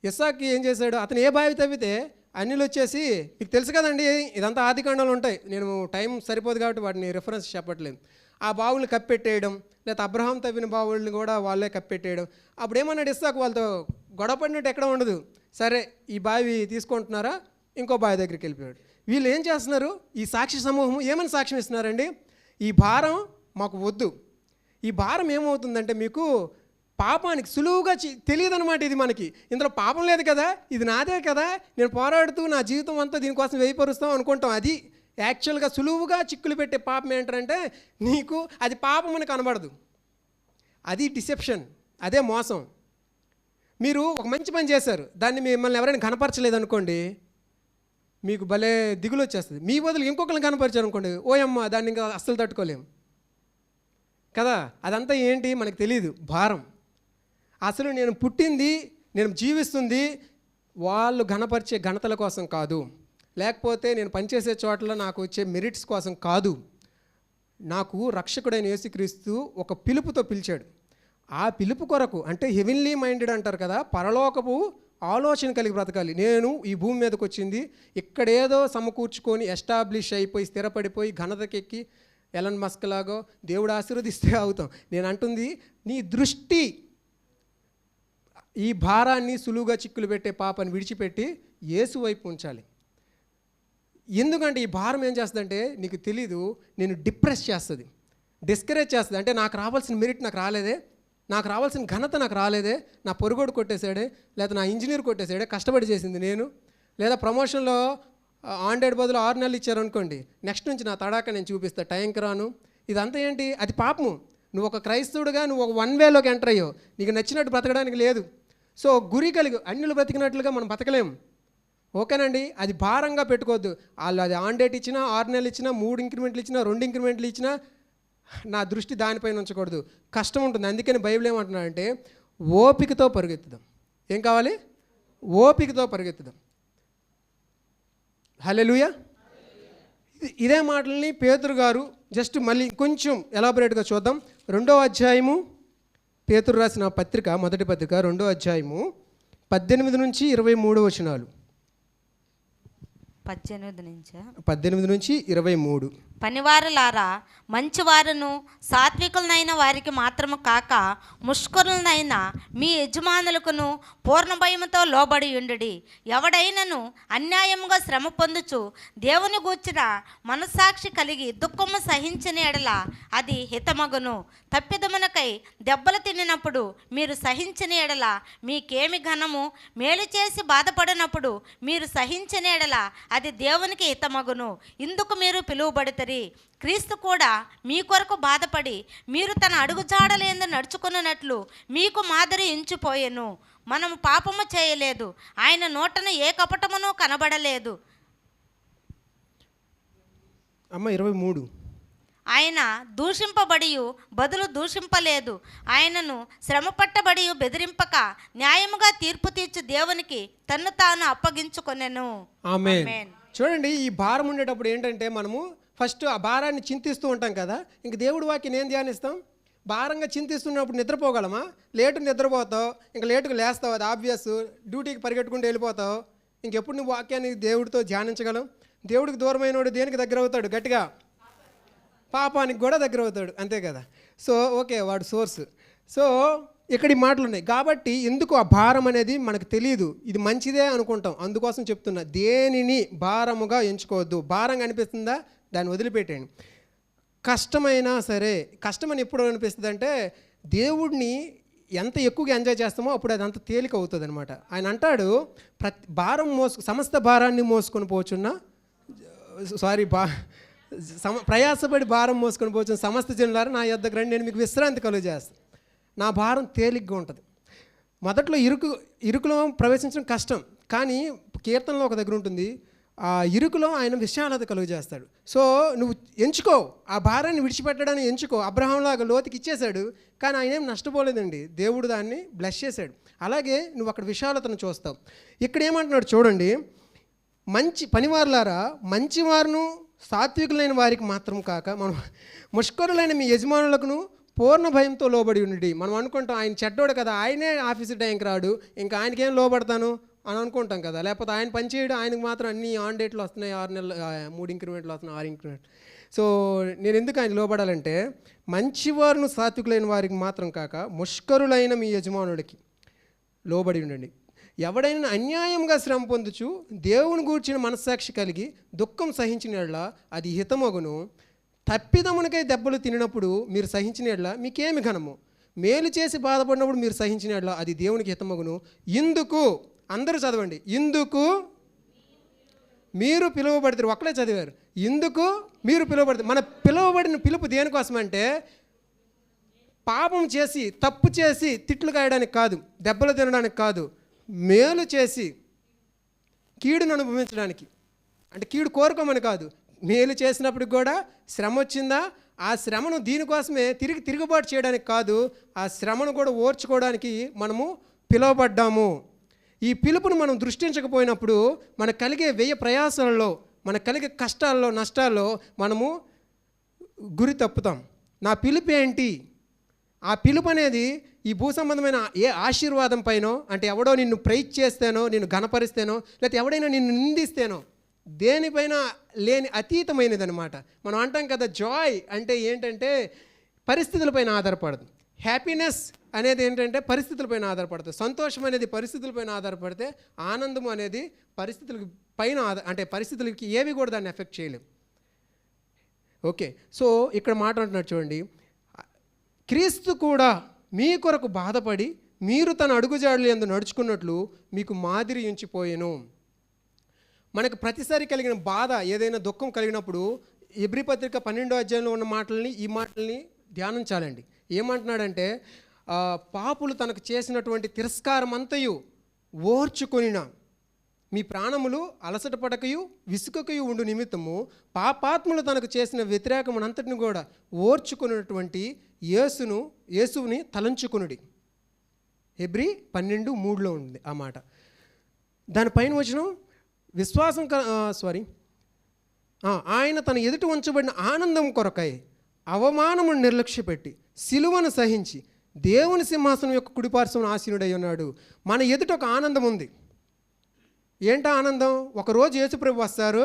ఇస్సాక్కి ఏం చేశాడు, అతను ఏ బావి తవ్వితే అన్నిలు వచ్చేసి, మీకు తెలుసు కదండి ఇదంతా ఆదికాండంలో ఉంటాయి, నేను టైం సరిపోదు కాబట్టి వాటిని రెఫరెన్స్ చెప్పట్లేదు. ఆ బావుల్ని కప్పెట్టేయడం, లేకపోతే అబ్రహాం తవ్విన బావుల్ని కూడా వాళ్ళే కప్పెట్టేయడం. అప్పుడు ఏమన్నాడు ఇస్సాకు, వాళ్ళతో గొడవ పడినట్టు ఎక్కడ ఉండదు. సరే ఈ బావి తీసుకుంటున్నారా, ఇంకో బావి దగ్గరికి వెళ్ళిపోయాడు. వీళ్ళు ఏం చేస్తున్నారు, ఈ సాక్షి సమూహం ఏమని సాక్ష్యం ఇస్తున్నారండి, ఈ భారం మాకు వద్దు. ఈ భారం ఏమవుతుందంటే మీకు పాపానికి సులువుగా తెలియదు అనమాట. ఇది మనకి ఇందులో పాపం లేదు కదా, ఇది నాదే కదా, నేను పోరాడుతూ నా జీవితం అంతా దీనికోసం వేయపరుస్తాం అనుకుంటాం. అది యాక్చువల్గా సులువుగా చిక్కులు పెట్టే పాపం ఏంటంటే నీకు అది పాపం అని కనబడదు. అది డిసెప్షన్, అదే మోసం. మీరు ఒక మంచి పని చేశారు, దాన్ని మిమ్మల్ని ఎవరైనా కనపరచలేదు అనుకోండి, మీకు భలే దిగులు వచ్చేస్తుంది. మీ బదులు ఇంకొకరిని కనపరిచారు అనుకోండి, ఓయమ్మ దాన్ని ఇంకా అస్సలు తట్టుకోలేము కదా. అదంతా ఏంటి మనకు తెలియదు, భారం. అసలు నేను పుట్టింది, నేను జీవిస్తుంది వాళ్ళు ఘనపరిచే ఘనతల కోసం కాదు, లేకపోతే నేను పనిచేసే చోట్ల నాకు వచ్చే మెరిట్స్ కోసం కాదు. నాకు రక్షకుడైన యేసుక్రీస్తు ఒక పిలుపుతో పిలిచాడు. ఆ పిలుపు కొరకు, అంటే హెవెన్లీ మైండెడ్ అంటారు కదా, పరలోకపు ఆలోచన కలిగి బ్రతకాలి. నేను ఈ భూమి మీదకి వచ్చింది ఇక్కడేదో సమకూర్చుకొని ఎస్టాబ్లిష్ అయిపోయి స్థిరపడిపోయి ఘనతకెక్కి ఎలన్ మస్క్ లాగో దేవుడు ఆశీర్వదిస్తే అవుతాం. నేను అంటుంది నీ దృష్టి ఈ భారాన్ని సులువుగా చిక్కులు పెట్టే పాపని విడిచిపెట్టి యేసు వైపు ఉంచాలి. ఎందుకంటే ఈ భారం ఏం చేస్తుందంటే నీకు తెలీదు, నేను డిప్రెస్ చేస్తుంది, డిస్కరేజ్ చేస్తుంది. అంటే నాకు రావాల్సిన మెరిట్ నాకు రాలేదే, నాకు రావాల్సిన ఘనత నాకు రాలేదే, నా పొరుగోడు కొట్టేశాడే, లేదా నా ఇంజనీర్ కొట్టేశాడే, కష్టపడి చేసింది నేను, లేదా ప్రమోషన్లో ఆన్డెడ్ బదులు 6 నెలలు ఇచ్చారనుకోండి, నెక్స్ట్ నుంచి నా తడాక నేను చూపిస్తా, టైంకి రాను. ఇదంతా ఏంటి, అది పాపము. నువ్వు ఒక క్రైస్తవుడుగా నువ్వు ఒక వన్ వేలోకి ఎంటర్ అయ్యావు, నీకు నచ్చినట్టు బ్రతకడానికి లేదు. సో గురి కలిగి అన్యులు బ్రతికినట్లుగా మనం బతకలేము, ఓకేనండి. అది భారంగా పెట్టుకోవద్దు. వాళ్ళు అది ఆన్ డేట్ ఇచ్చినా, 6 నెలలు ఇచ్చినా, 3 ఇంక్రిమెంట్లు ఇచ్చినా, 2 ఇంక్రిమెంట్లు ఇచ్చినా నా దృష్టి దానిపైన ఉంచకూడదు. కష్టం ఉంటుంది. అందుకని బైబిల్ ఏమంటున్నాడంటే ఓపికతో పరుగెత్తుదాం. ఏం కావాలి, ఓపికతో పరుగెత్తుదాం. హల్లెలూయా. ఇదే మాటల్ని పేతురు గారు జస్ట్ మళ్ళీ కొంచెం ఎలాబొరేట్గా చూద్దాం. 2వ అధ్యాయము, పేతురు రాసిన పత్రిక, మొదటి పత్రిక 2వ అధ్యాయము 18 నుంచి 23 వచనాలు. 18 నుంచి 23.
పనివారులారా, మంచివారును సాత్వికులనైన వారికి మాత్రము కాక ముష్కరులనైన మీ యజమానులకును పూర్ణ భయముతో లోబడి ఉండుడి. ఎవడైనను అన్యాయముగా శ్రమ పొందుచు దేవుని గూర్చిన మనస్సాక్షి కలిగి దుఃఖము సహించిన ఎడల అది హితమగును. తప్పిదమునకై దెబ్బలు తినినప్పుడు మీరు సహించిన ఎడల మీకేమి ఘనము? మేలు చేసి బాధపడినప్పుడు మీరు సహించిన ఎడల అది దేవునికి హితమగును. ఇందుకు మీరు పిలువబడుతరి. క్రీస్తు కూడా మీ కొరకు బాధపడి మీరు తన అడుగుజాడలేందు నడుచుకున్నట్లు మీకు మాదిరి ఎంచిపోయెను. మనము పాపము చేయలేదు, ఆయన నోటన ఏ కపటమును కనబడలేదు.
23.
ఆయన దూషింపబడి బదులు దూషింపలేదు, ఆయనను శ్రమపట్టబడి బెదిరింపక న్యాయముగా తీర్పు తీర్చు దేవునికి తన్ను తాను అప్పగించుకొనెను.
ఆమేన్. చూడండి, ఈ భారం ఉండేటప్పుడు ఏంటంటే మనము ఫస్ట్ ఆ భారాన్ని చింతిస్తూ ఉంటాం కదా. ఇంక దేవుడి వాక్యం ఏం ధ్యానిస్తాం? భారంగా చింతిస్తున్నప్పుడు నిద్రపోగలమా? లేటు నిద్రపోతావు, ఇంకా లేటుగా లేస్తావు, అది ఆబ్వియస్. డ్యూటీకి పరిగెట్టుకుంటూ వెళ్ళిపోతావు, ఇంకెప్పుడు నువ్వు వాక్యాన్ని దేవుడితో ధ్యానించగలవు? దేవుడికి దూరమైన వాడు దేనికి దగ్గర అవుతాడు? గట్టిగా పాపానికి కూడా దగ్గర అవుతాడు, అంతే కదా. సో ఓకే, వాడు సోర్స్. సో ఇక్కడ ఈ మాటలు ఉన్నాయి కాబట్టి ఎందుకు ఆ భారం అనేది మనకు తెలియదు. ఇది మంచిదే అనుకుంటాం, అందుకోసం చెప్తున్నా, దేనిని భారముగా ఎంచుకోవద్దు. భారంగా అనిపిస్తుందా, దాన్ని వదిలిపెట్టండి. కష్టమైనా సరే, కష్టమని ఎప్పుడు అనిపిస్తుంది అంటే దేవుడిని ఎంత ఎక్కువగా ఎంజాయ్ చేస్తామో అప్పుడు అది అంత తేలిక అవుతుంది అనమాట. ఆయన అంటాడు, సమస్త భారాన్ని మోసుకొని పోచున్న ప్రయాసపడి భారం మోసుకొని పోచున్న సమస్త జనులారా నా యొద్దకు రండి, నేను మీకు విశ్రాంతి కలుగజేస్తాను. నా భారం తేలిగ్గా ఉంటుంది. మొదట్లో ఇరుకులో ప్రవేశించడం కష్టం, కానీ కీర్తనలో ఒక దగ్గర ఉంటుంది, ఆ ఇరుకులో ఆయన విశాలత కలుగజేస్తాడు. సో నువ్వు ఎంచుకో, ఆ భారాన్ని విడిచిపెట్టడాన్ని ఎంచుకో. అబ్రహాంలాగా లోతుకి ఇచ్చేశాడు, కానీ ఆయన ఏం నష్టపోలేదండి, దేవుడు దాన్ని బ్లెస్ చేశాడు. అలాగే నువ్వు అక్కడ విశాలతను చూస్తావు. ఇక్కడ ఏమంటున్నాడు చూడండి, మంచి పనివారులారా, మంచివారును సాత్వికులైన వారికి మాత్రం కాక మనం ముష్కరులైన మీ యజమానులకును పూర్ణ భయంతో లోబడి ఉండి. మనం అనుకుంటాం ఆయన చెడ్డోడు కదా, ఆయనే ఆఫీసు టైంకి రాడు, ఇంకా ఆయనకేం లోబడతాను అని అనుకుంటాం కదా. లేకపోతే ఆయన పని చేయడం, ఆయనకు మాత్రం అన్ని ఆన్ డేట్లు వస్తున్నాయి, 6 నెలలు 3 ఇంక్రిమెంట్లు వస్తున్నాయి, 6 ఇంక్రిమెంట్లు. సో నేను ఎందుకు ఆయన లోబడాలంటే, మంచివారును సాత్వికులైన వారికి మాత్రం కాక ముష్కరులైన మీ యజమానుడికి లోబడి ఉండండి. ఎవడైనా అన్యాయంగా శ్రమ పొందుచు దేవుని గూర్చిన మనస్సాక్షి కలిగి దుఃఖం సహించిన యెడల అది హితమగును. తప్పిదమునికై దెబ్బలు తినినప్పుడు మీరు సహించిన యెడల మీకేమి ఘనము. మేలు చేసి బాధపడినప్పుడు మీరు సహించిన యెడల అది దేవునికి హితమగును. ఇందుకు, అందరూ చదవండి, ఇందుకు మీరు పిలువబడతారు. ఒక్కడే చదివారు, ఇందుకు మీరు పిలువబడతారు. మన పిలువబడిన పిలుపు దేనికోసమంటే పాపం చేసి, తప్పు చేసి తిట్లు కాయడానికి కాదు, దెబ్బలు తినడానికి కాదు, మేలు చేసి కీడును అనుభవించడానికి. అంటే కీడు కోరుకోమని కాదు, మేలు చేసినప్పుడు కూడా శ్రమ వచ్చిందా, ఆ శ్రమను దీనికోసమే తిరుగుబాటు చేయడానికి కాదు, ఆ శ్రమను కూడా ఓర్చుకోవడానికి మనము పిలువబడ్డాము. ఈ పిలుపును మనం దృష్టించకపోయినప్పుడు మనకు కలిగే వ్యయ ప్రయాసాలలో, మనకు కలిగే కష్టాల్లో, నష్టాల్లో మనము గురి తప్పుతాం. నా పిలుపు ఏంటి? ఆ పిలుపు అనేది ఈ భూ సంబంధమైన ఏ ఆశీర్వాదం పైనో, అంటే ఎవడో నిన్ను ప్రైజ్ చేస్తేనో, నిన్ను ఘనపరిస్తేనో, లేకపోతే ఎవడైనా నిన్ను నిందిస్తేనో, దేనిపైన లేని అతీతమైనది అనమాట. మనం అంటాం కదా, జాయ్ అంటే ఏంటంటే పరిస్థితులపైన ఆధారపడదు. హ్యాపీనెస్ అనేది ఏంటంటే పరిస్థితులపైన ఆధారపడుతుంది. సంతోషం అనేది పరిస్థితులపైన ఆధారపడితే, ఆనందం అనేది పరిస్థితుల పైన అంటే పరిస్థితులకి ఏవి కూడా దాన్ని ఎఫెక్ట్ చేయలేము. ఓకే, సో ఇక్కడ మాట్లాడుతున్నాడు చూడండి, క్రీస్తు కూడా మీ కొరకు బాధపడి మీరు తన అడుగుజాడలు యందు నడుచుకున్నట్లు మీకు మాదిరి ఉంచిపోయెను. మనకు ప్రతిసారి కలిగిన బాధ, ఏదైనా దుఃఖం కలిగినప్పుడు ఎబ్రీ పత్రిక 12వ అధ్యాయంలో ఉన్న మాటల్ని, ఈ మాటల్ని ధ్యానించాలండి. ఏమంటున్నాడంటే, పాపులు తనకు చేసినటువంటి తిరస్కారం అంతయు ఓర్చుకొనిన మీ ప్రాణములు అలసట పడకయు విసుకకయు ఉండు నిమిత్తము పాపాత్ములు తనకు చేసిన వ్యతిరేకమునంతటిని కూడా ఓర్చుకున్నటువంటి యేసుని తలంచుకునుడి. హెబ్రీ 12:3లో ఉంది ఆ మాట. దానిపైన వచనం, విశ్వాసం ఆయన తన ఎదుట ఉంచబడిన ఆనందం కొరకై అవమానమును నిర్లక్ష్యపెట్టి సిలువను సహించి దేవుని సింహాసనం యొక్క కుడిపార్శ్వమున ఆసీనుడై ఉన్నాడు. మన ఎదుట ఒక ఆనందం ఉంది. ఏంటా ఆనందం? ఒకరోజు యేసుప్రభు వస్తారు,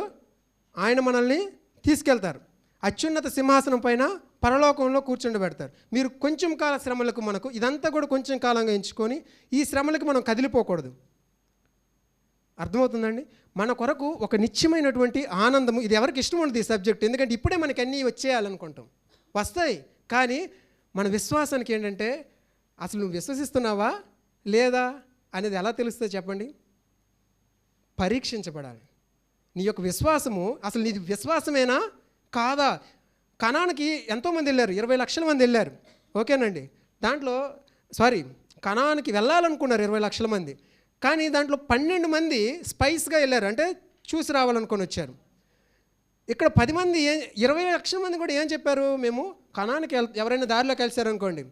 ఆయన మనల్ని తీసుకెళ్తారు, అత్యున్నత సింహాసనం పైన పరలోకంలో కూర్చుండబెడతారు. మీరు కొంచెం కాల శ్రమలకు, మనకు ఇదంతా కూడా కొంచెం కాలంగా ఎంచుకొని ఈ శ్రమలకు మనం కదిలిపోకూడదు. అర్థమవుతుందండి? మన కొరకు ఒక నిత్యమైనటువంటి ఆనందము. ఇది ఎవరికి ఇష్టం ఉండదు ఈ సబ్జెక్ట్, ఎందుకంటే ఇప్పుడే మనకి అన్నీ వచ్చేయాలనుకుంటాం. వస్తాయి, కానీ మన విశ్వాసానికి ఏంటంటే, అసలు నువ్వు విశ్వసిస్తున్నావా లేదా అనేది ఎలా తెలుస్తుందో చెప్పండి? పరీక్షించబడాలి. నీ యొక్క విశ్వాసము అసలు నీది విశ్వాసమేనా కాదా? కనానికి ఎంతోమంది వెళ్ళారు, 20 లక్షల మంది వెళ్ళారు, ఓకేనండి. దాంట్లో కనానికి వెళ్ళాలనుకున్నారు 20 లక్షల మంది, కానీ దాంట్లో 12 మంది స్పైస్గా వెళ్ళారు, అంటే చూసి రావాలనుకొని వచ్చారు. ఇక్కడ 10 మంది 20 లక్షల మంది కూడా ఏం చెప్పారు? మేము కనానికి ఎవరైనా దారిలో కలిసారనుకోండి,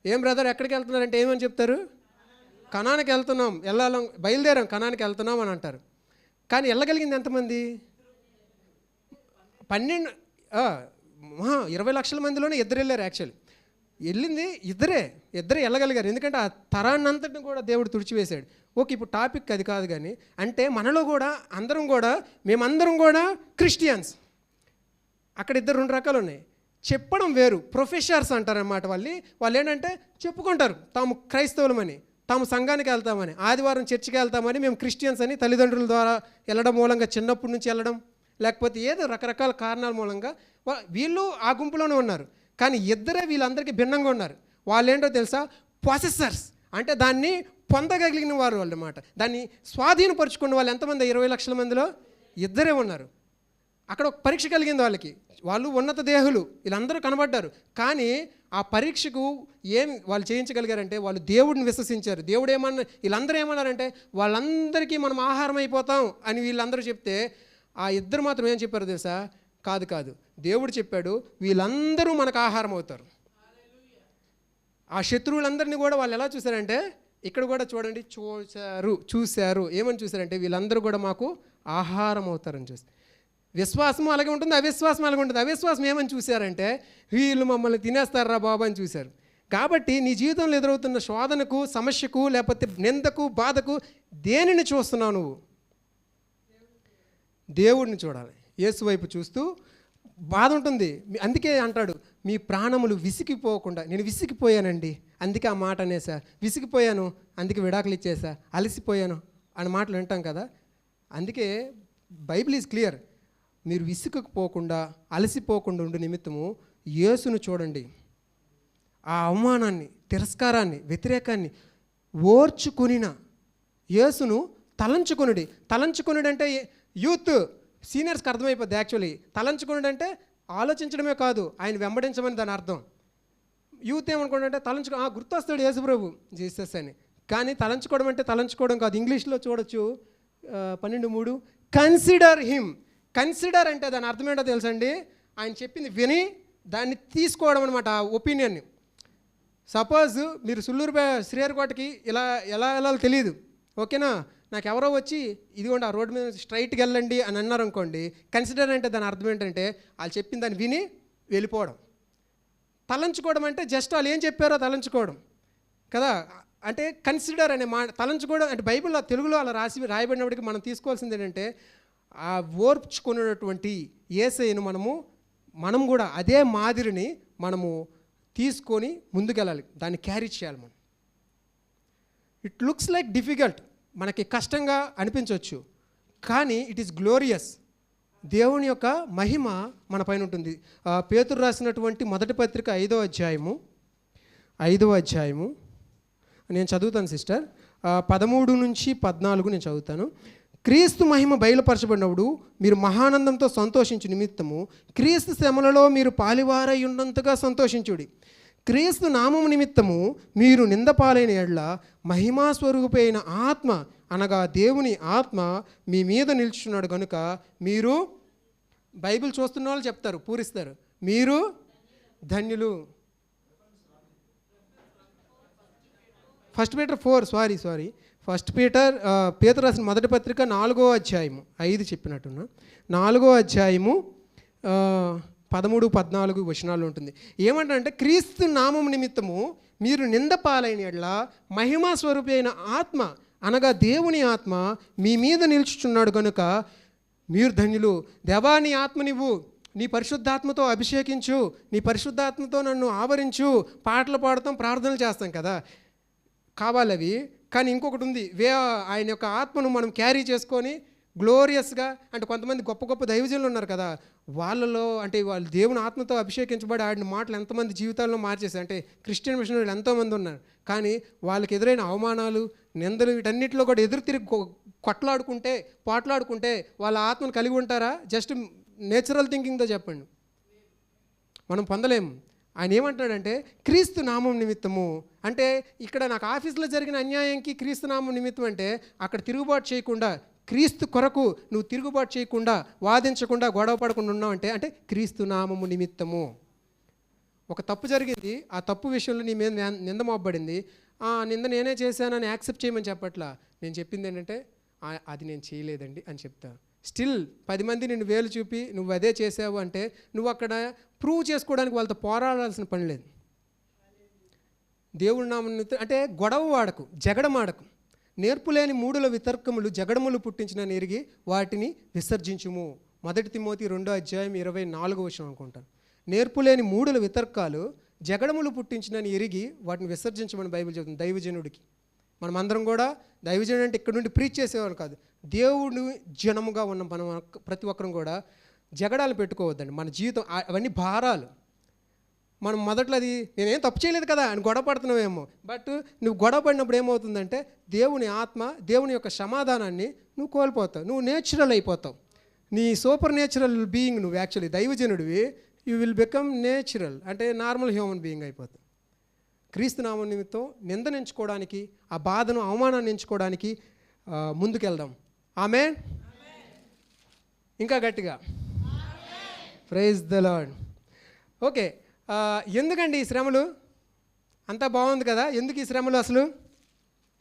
ఏం బ్రదర్ ఎక్కడికి వెళ్తున్నారంటే ఏమని చెప్తారు? కనానికి వెళ్తున్నాం, బయలుదేరాం, కనానికి వెళ్తున్నాం అని అంటారు. కానీ వెళ్ళగలిగింది ఎంతమంది? 20 లక్షల మందిలోనే 2 వెళ్ళారు యాక్చువల్లీ. వెళ్ళింది ఇద్దరే వెళ్ళగలిగారు. ఎందుకంటే ఆ తరాన్నంతటిని కూడా దేవుడు తుడిచివేశాడు. ఓకే, ఇప్పుడు టాపిక్ అది కాదు, కానీ అంటే మనలో కూడా మేమందరం కూడా క్రిస్టియన్స్. అక్కడ రెండు రకాలు ఉన్నాయి. చెప్పడం వేరు, ప్రొఫెసర్స్ అంటారన్నమాట. వాళ్ళు ఏంటంటే చెప్పుకుంటారు తాము క్రైస్తవులమని, తాము సంఘానికి వెళ్తామని, ఆదివారం చర్చికి వెళ్తామని, మేము క్రిస్టియన్స్ అని తల్లిదండ్రుల ద్వారా వెళ్ళడం మూలంగా, చిన్నప్పటి నుంచి వెళ్ళడం, లేకపోతే ఏదో రకరకాల కారణాల మూలంగా వీళ్ళు ఆ గుంపులోనే ఉన్నారు. కానీ వీళ్ళందరికీ భిన్నంగా ఉన్నారు. వాళ్ళు ఏంటో తెలుసా? పొసెసర్స్, అంటే దాన్ని పొందగలిగిన వారు అన్నమాట. దాన్ని స్వాధీనపరుచుకున్న వాళ్ళు ఎంతమంది? 20 లక్షల మందిలో ఇద్దరే ఉన్నారు. అక్కడ ఒక పరీక్ష కలిగింది వాళ్ళకి. వాళ్ళు ఉన్నత దేహులు, వీళ్ళందరూ కనబడ్డారు. కానీ ఆ పరీక్షకు వాళ్ళు చేయించగలిగారంటే వాళ్ళు దేవుడిని విశ్వసించారు. దేవుడు వీళ్ళందరూ ఏమన్నారంటే వాళ్ళందరికీ మనం ఆహారం అయిపోతాం అని వీళ్ళందరూ చెప్తే ఆ ఇద్దరు మాత్రం ఏం చెప్పారు తెలుసా? కాదు, దేవుడు చెప్పాడు వీళ్ళందరూ మనకు ఆహారం అవుతారు. ఆ శత్రువులందరినీ కూడా వాళ్ళు ఎలా చూశారంటే, ఇక్కడ కూడా చూడండి, చూశారు. ఏమని చూశారంటే వీళ్ళందరూ కూడా మాకు ఆహారం అవుతారని చూస్తారు. విశ్వాసం అలాగే ఉంటుంది, అవిశ్వాసం అలాగే ఉంటుంది. అవిశ్వాసం ఏమని చూశారంటే వీళ్ళు మమ్మల్ని తినేస్తారా బాబు అని చూశారు. కాబట్టి నీ జీవితంలో ఎదురవుతున్న శోధనకు, సమస్యకు, లేకపోతే నిందకు, బాధకు దేనిని చూస్తున్నావు నువ్వు? దేవుడిని చూడాలి. యేసు వైపు చూస్తూ బాధ ఉంటుంది. అందుకే అంటాడు మీ ప్రాణములు విసిగిపోకుండా. నేను విసిగిపోయానండి, అందుకే ఆ మాట అనేసా. విసిగిపోయాను, అందుకే విడాకులు ఇచ్చేసా. అలసిపోయాను అనే మాటలు వింటాం కదా. అందుకే బైబిల్ ఈజ్ క్లియర్. మీరు విసుగుపోకుండా, అలసిపోకుండా ఉండే నిమిత్తము యేసును చూడండి. ఆ అవమానాన్ని, తిరస్కారాన్ని, వ్యతిరేకాన్ని ఓర్చుకొనిన యేసును తలంచుకొనుడు అంటే యూత్ సీనియర్స్కి అర్థమైపోద్ది. యాక్చువల్లీ తలంచుకొనుడు అంటే ఆలోచించడమే కాదు, ఆయన వెంబడించమని దాని అర్థం. యూత్ ఏమనుకోండి గుర్తొస్తాడు యేసుప్రభు జీసస్ అని. కానీ తలంచుకోవడం అంటే తలంచుకోవడం కాదు. ఇంగ్లీష్లో చూడొచ్చు 12:3 కన్సిడర్ హిమ్. కన్సిడర్ అంటే దాని అర్థం ఏంటో తెలుసండి? ఆయన చెప్పింది విని దాన్ని తీసుకోవడం అనమాట, ఆ ఒపీనియన్ని. సపోజ్ మీరు శ్రీహరికోటకి ఎలా వెళ్ళాలో తెలియదు, ఓకేనా? నాకు ఎవరో వచ్చి ఇదిగోండి ఆ రోడ్డు మీద స్ట్రైట్కి వెళ్ళండి అని అన్నారు అనుకోండి. కన్సిడర్ అంటే దాని అర్థం ఏంటంటే వాళ్ళు చెప్పిన దాన్ని విని వెళ్ళిపోవడం. తలంచుకోవడం అంటే జస్ట్ వాళ్ళు ఏం చెప్పారో తలంచుకోవడం కదా. అంటే కన్సిడర్ అనే తలంచుకోవడం అంటే బైబిల్లో తెలుగులో అలా రాయబడినప్పటికీ మనం తీసుకోవాల్సింది ఏంటంటే ఆ ఓర్చుకున్నటువంటి యేసయ్యను మనం కూడా అదే మాదిరిని మనము తీసుకొని ముందుకెళ్ళాలి, దాన్ని క్యారీ చేయాలి మనం. ఇట్ లుక్స్ లైక్ డిఫికల్ట్, మనకి కష్టంగా అనిపించవచ్చు, కానీ ఇట్ ఈస్ గ్లోరియస్. దేవుని యొక్క మహిమ మన పైన ఉంటుంది. పేతురు రాసినటువంటి మొదటి పత్రిక 5వ అధ్యాయము నేను చదువుతాను సిస్టర్. 13-14 నేను చదువుతాను. క్రీస్తు మహిమ బయలుపరచబడినప్పుడు మీరు మహానందంతో సంతోషించు నిమిత్తము క్రీస్తు శ్రమలలో మీరు పాలివారై ఉన్నంతగా సంతోషించుడి. క్రీస్తు నామము నిమిత్తము మీరు నిందపాలైన ఎడ్ల మహిమాస్వరూపైన ఆత్మ అనగా దేవుని ఆత్మ మీ మీద నిల్చున్నాడు కనుక మీరు, బైబిల్ చూస్తున్న వాళ్ళు చెప్తారు, పూరిస్తారు, మీరు ధన్యులు. ఫస్ట్ పీటర్ పేతురు రాసిన మొదటి పత్రిక 4వ అధ్యాయము 5 చెప్పినట్టున్నా 4వ అధ్యాయము 13-14 వచనాలు ఉంటుంది. ఏమంటారంటే క్రీస్తు నామం నిమిత్తము మీరు నిందపాలైన ఎడ్ల మహిమా స్వరూపైన ఆత్మ అనగా దేవుని ఆత్మ మీ మీద నిల్చుచున్నాడు కనుక మీరు ధన్యులు. దేవా నీ ఆత్మ నీవు నీ పరిశుద్ధాత్మతో అభిషేకించు, నీ పరిశుద్ధాత్మతో నన్ను ఆవరించు. పాటలు పాడతాం, ప్రార్థనలు చేస్తాం కదా, కావాలి అవి. కానీ ఇంకొకటి ఉంది, ఆయన యొక్క ఆత్మను మనం క్యారీ చేసుకొని గ్లోరియస్గా, అంటే కొంతమంది గొప్ప గొప్ప దైవజనులు ఉన్నారు కదా, వాళ్ళలో అంటే వాళ్ళు దేవుని ఆత్మతో అభిషేకించబడి ఆడిన మాటలు ఎంతమంది జీవితాల్లో మార్చేశారు. అంటే క్రిస్టియన్ మిషనరీలు ఎంతోమంది ఉన్నారు, కానీ వాళ్ళకి ఎదురైన అవమానాలు, నిందలు, వీటన్నిటిలో కూడా ఎదురు తిరిగి పోట్లాడుకుంటే వాళ్ళ ఆత్మను కలిగి ఉంటారా? జస్ట్ నేచురల్ థింకింగ్తో చెప్పండి, మనం పొందలేము. ఆయన ఏమంటాడంటే క్రీస్తు నామం నిమిత్తము, అంటే ఇక్కడ నాకు ఆఫీస్లో జరిగిన అన్యాయంకి క్రీస్తు నామం నిమిత్తం అంటే అక్కడ తిరుగుబాటు చేయకుండా, క్రీస్తు కొరకు నువ్వు తిరుగుబాటు చేయకుండా, వాదించకుండా, గొడవ పడకుండా ఉన్నావు అంటే క్రీస్తు నామము నిమిత్తము. ఒక తప్పు జరిగింది, ఆ తప్పు విషయంలో నీ మీద నింద మోపబడింది, ఆ నింద నేనే చేశానని యాక్సెప్ట్ చేయమని చెప్పట్లా. నేను చెప్పింది ఏంటంటే అది నేను చేయలేదండి అని చెప్తా. స్టిల్ 10 మంది నిన్ను వేలు చూపి నువ్వు అదే చేసావు అంటే నువ్వు అక్కడ ప్రూవ్ చేసుకోవడానికి వాళ్ళతో పోరాడాల్సిన పని లేదు. దేవుడి నామం అంటే గొడవ వాడకు, జగడమాడకు. నేర్పులేని మూడుల వితర్కములు జగడములు పుట్టించిన ఎరిగి వాటిని విసర్జించుము. 1 తిమోతి 2:24 అనుకుంటాను. నేర్పులేని మూడుల వితర్కాలు జగడములు పుట్టించినని ఎరిగి వాటిని విసర్జించమని బైబిల్ చెబుతుంది దైవజనుడికి. మనమందరం కూడా దైవజనుడు అంటే ఇక్కడ నుండి ప్రీచ్ చేసేవాళ్ళు కాదు, దేవుడు జనముగా ఉన్న మనం ప్రతి ఒక్కరం కూడా జగడాలు పెట్టుకోవద్దండి. మన జీవితం అవన్నీ భారాలు. మనం మొదట్లో అది నేనేం తప్పు చేయలేదు కదా అని గొడవ పడుతున్నావేమో, బట్ నువ్వు గొడవ పడినప్పుడు ఏమవుతుందంటే దేవుని ఆత్మ, దేవుని యొక్క సమాధానాన్ని నువ్వు కోల్పోతావు, నువ్వు నేచురల్ అయిపోతావు. నీ సూపర్ నేచురల్ బీయింగ్ నువ్వు యాక్చువల్లీ దైవజనుడివి, యూ విల్ బికమ్ నేచురల్ అంటే నార్మల్ హ్యూమన్ బీయింగ్ అయిపోతావు. క్రీస్తు నామం నిమిత్తం నిందనించుకోవడానికి, ఆ బాధను అవమానాన్ని ఎంచుకోవడానికి ముందుకెళ్దాం. ఆమేన్. ఇంకా గట్టిగా ప్రైజ్ ద లార్డ్. ఓకే, ఎందుకండి ఈ శ్రమలు? అంతా బాగుంది కదా, ఎందుకు ఈ శ్రమలు అసలు?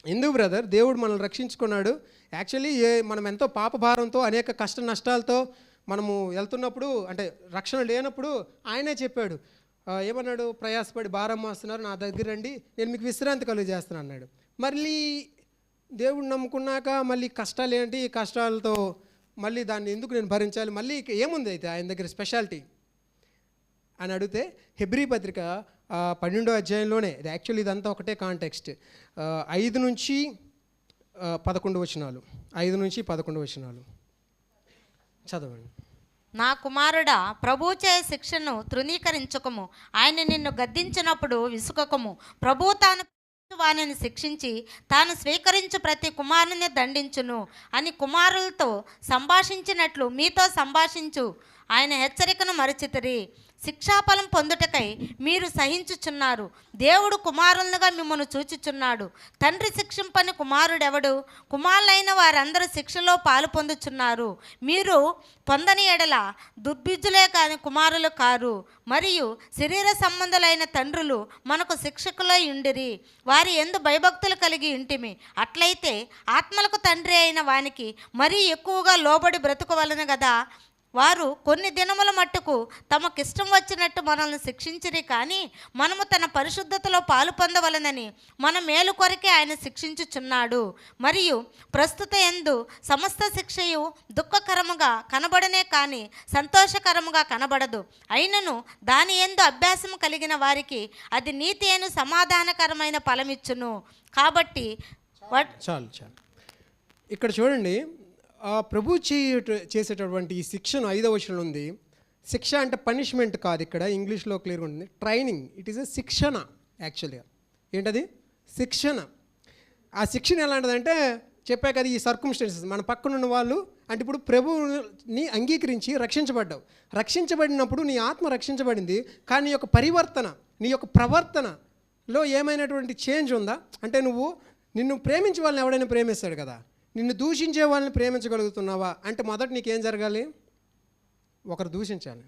ఎందుకు బ్రదర్? దేవుడు మనల్ని రక్షించుకున్నాడు. యాక్చువల్లీ మనం ఎంతో పాప భారంతో అనేక కష్ట నష్టాలతో మనము వెళ్తున్నప్పుడు, అంటే రక్షణ లేనప్పుడు ఆయనే చెప్పాడు, ఏమన్నాడు? ప్రయాసపడి భారం మోస్తున్నారు, నా దగ్గర రండి, నేను మీకు విశ్రాంతి కలుగు చేస్తాను అన్నాడు. మళ్ళీ దేవుడు నమ్ముకున్నాక మళ్ళీ కష్టాలు ఏంటి? కష్టాలతో మళ్ళీ దాన్ని ఎందుకు నేను భరించాలి? మళ్ళీ ఏముంది అయితే ఆయన దగ్గర స్పెషాలిటీ అని అడిగితే, హెబ్రీ పత్రిక 12వ అధ్యాయంలోనే, యాక్చువల్లీ ఇదంతా ఒకటే కాంటెక్స్ట్, 5 నుంచి 11 వచనాలు, 5 నుంచి 11 వచనాలు చదవండి.
నా కుమారుడా, ప్రభుచే శిక్షను తృణీకరించకము, ఆయన నిన్ను గద్దించినప్పుడు విసుకకము. ప్రభు తాను వానిని శిక్షించి తాను స్వీకరించు ప్రతి కుమారుని దండించును అని కుమారులతో సంభాషించినట్లు మీతో సంభాషించు ఆయన హెచ్చరికను మరచితిరి. శిక్షాఫలం పొందుటకై మీరు సహించుచున్నారు. దేవుడు కుమారులుగా మిమ్మల్ని చూచుచున్నాడు. తండ్రి శిక్షింపని కుమారుడెవడు? కుమారులైన వారందరూ శిక్షలో పాలు పొందుచున్నారు. మీరు పొందని ఎడల దుర్బిజ్జులే కాని కుమారులు కారు. మరియు శరీర సంబంధులైన తండ్రులు మనకు శిక్షకులై ఉండిరి, వారి యందు భయభక్తులు కలిగి ఉంటిమి. అట్లయితే ఆత్మలకు తండ్రి అయిన వానికి మరీ ఎక్కువగా లోబడి బ్రతుకవలెను కదా. వారు కొన్ని దినముల మట్టుకు తమకిష్టం వచ్చినట్టు మనల్ని శిక్షించిరి, కానీ మనము తన పరిశుద్ధతలో పాలు పొందవలనని మన మేలు కొరకే ఆయన శిక్షించుచున్నాడు. మరియు ప్రస్తుత యందు సమస్త శిక్షయు దుఃఖకరముగా కనబడనే కానీ సంతోషకరముగా కనబడదు. అయినను దాని యందు అభ్యాసం కలిగిన వారికి అది నీతి అయిన సమాధానకరమైన ఫలమిచ్చును. కాబట్టి
చాలు ఇక్కడ చూడండి, ప్రభు చేసేటటువంటి ఈ శిక్షను 5వ వచనంలో ఉంది. శిక్ష అంటే పనిష్మెంట్ కాదు, ఇక్కడ ఇంగ్లీష్లో క్లియర్గా ఉంటుంది, ట్రైనింగ్. ఇట్ ఈస్ ఎ శిక్షణ. యాక్చువల్గా ఏంటది? శిక్షణ. ఆ శిక్షణ ఎలాంటిదంటే చెప్పా కదా, ఈ సర్కమ్స్టెన్సెస్ మన పక్కనున్న వాళ్ళు, అంటే ఇప్పుడు ప్రభువుని అంగీకరించి రక్షించబడినప్పుడు నీ ఆత్మ రక్షించబడింది, కానీ నీ యొక్క పరివర్తన, నీ యొక్క ప్రవర్తనలో ఏమైనటువంటి చేంజ్ ఉందా? అంటే నిన్ను ప్రేమించే వాళ్ళని ఎవడైనా ప్రేమిస్తాడు కదా, నిన్ను దూషించే వాళ్ళని ప్రేమించగలుగుతున్నావా? అంటే మొదట నీకేం జరగాలి? ఒకరు దూషించాలి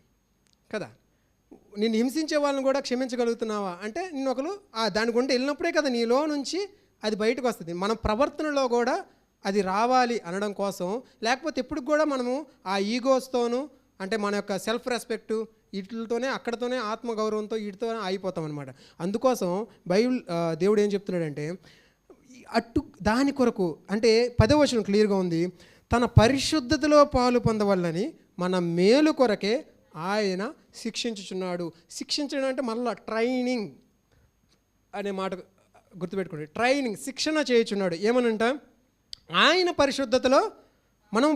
కదా. నిన్ను హింసించే వాళ్ళని కూడా క్షమించగలుగుతున్నావా? అంటే నిన్ను ఒకరు దాని గుండా వెళ్ళినప్పుడే కదా నీలో నుంచి అది బయటకు వస్తుంది. మన ప్రవర్తనలో కూడా అది రావాలి అనడం కోసం. లేకపోతే ఎప్పుడు కూడా మనము ఆ ఈగోస్తోనూ, అంటే మన యొక్క సెల్ఫ్ రెస్పెక్టు వీటితోనే, అక్కడతోనే ఆత్మగౌరవంతో వీటితోనే అయిపోతాం అనమాట. అందుకోసం దేవుడు ఏం చెప్తున్నాడంటే, దాని కొరకు, అంటే 10వ వచనం క్లియర్గా ఉంది, తన పరిశుద్ధతలో పాలు పొందవల్లని మన మేలు కొరకే ఆయన శిక్షించుచున్నాడు. శిక్షించడం అంటే మళ్ళీ ట్రైనింగ్ అనే మాట గుర్తుపెట్టుకోండి. ట్రైనింగ్, శిక్షణ చేయుచున్నాడు. ఏమనంట? ఆయన పరిశుద్ధతలో మనం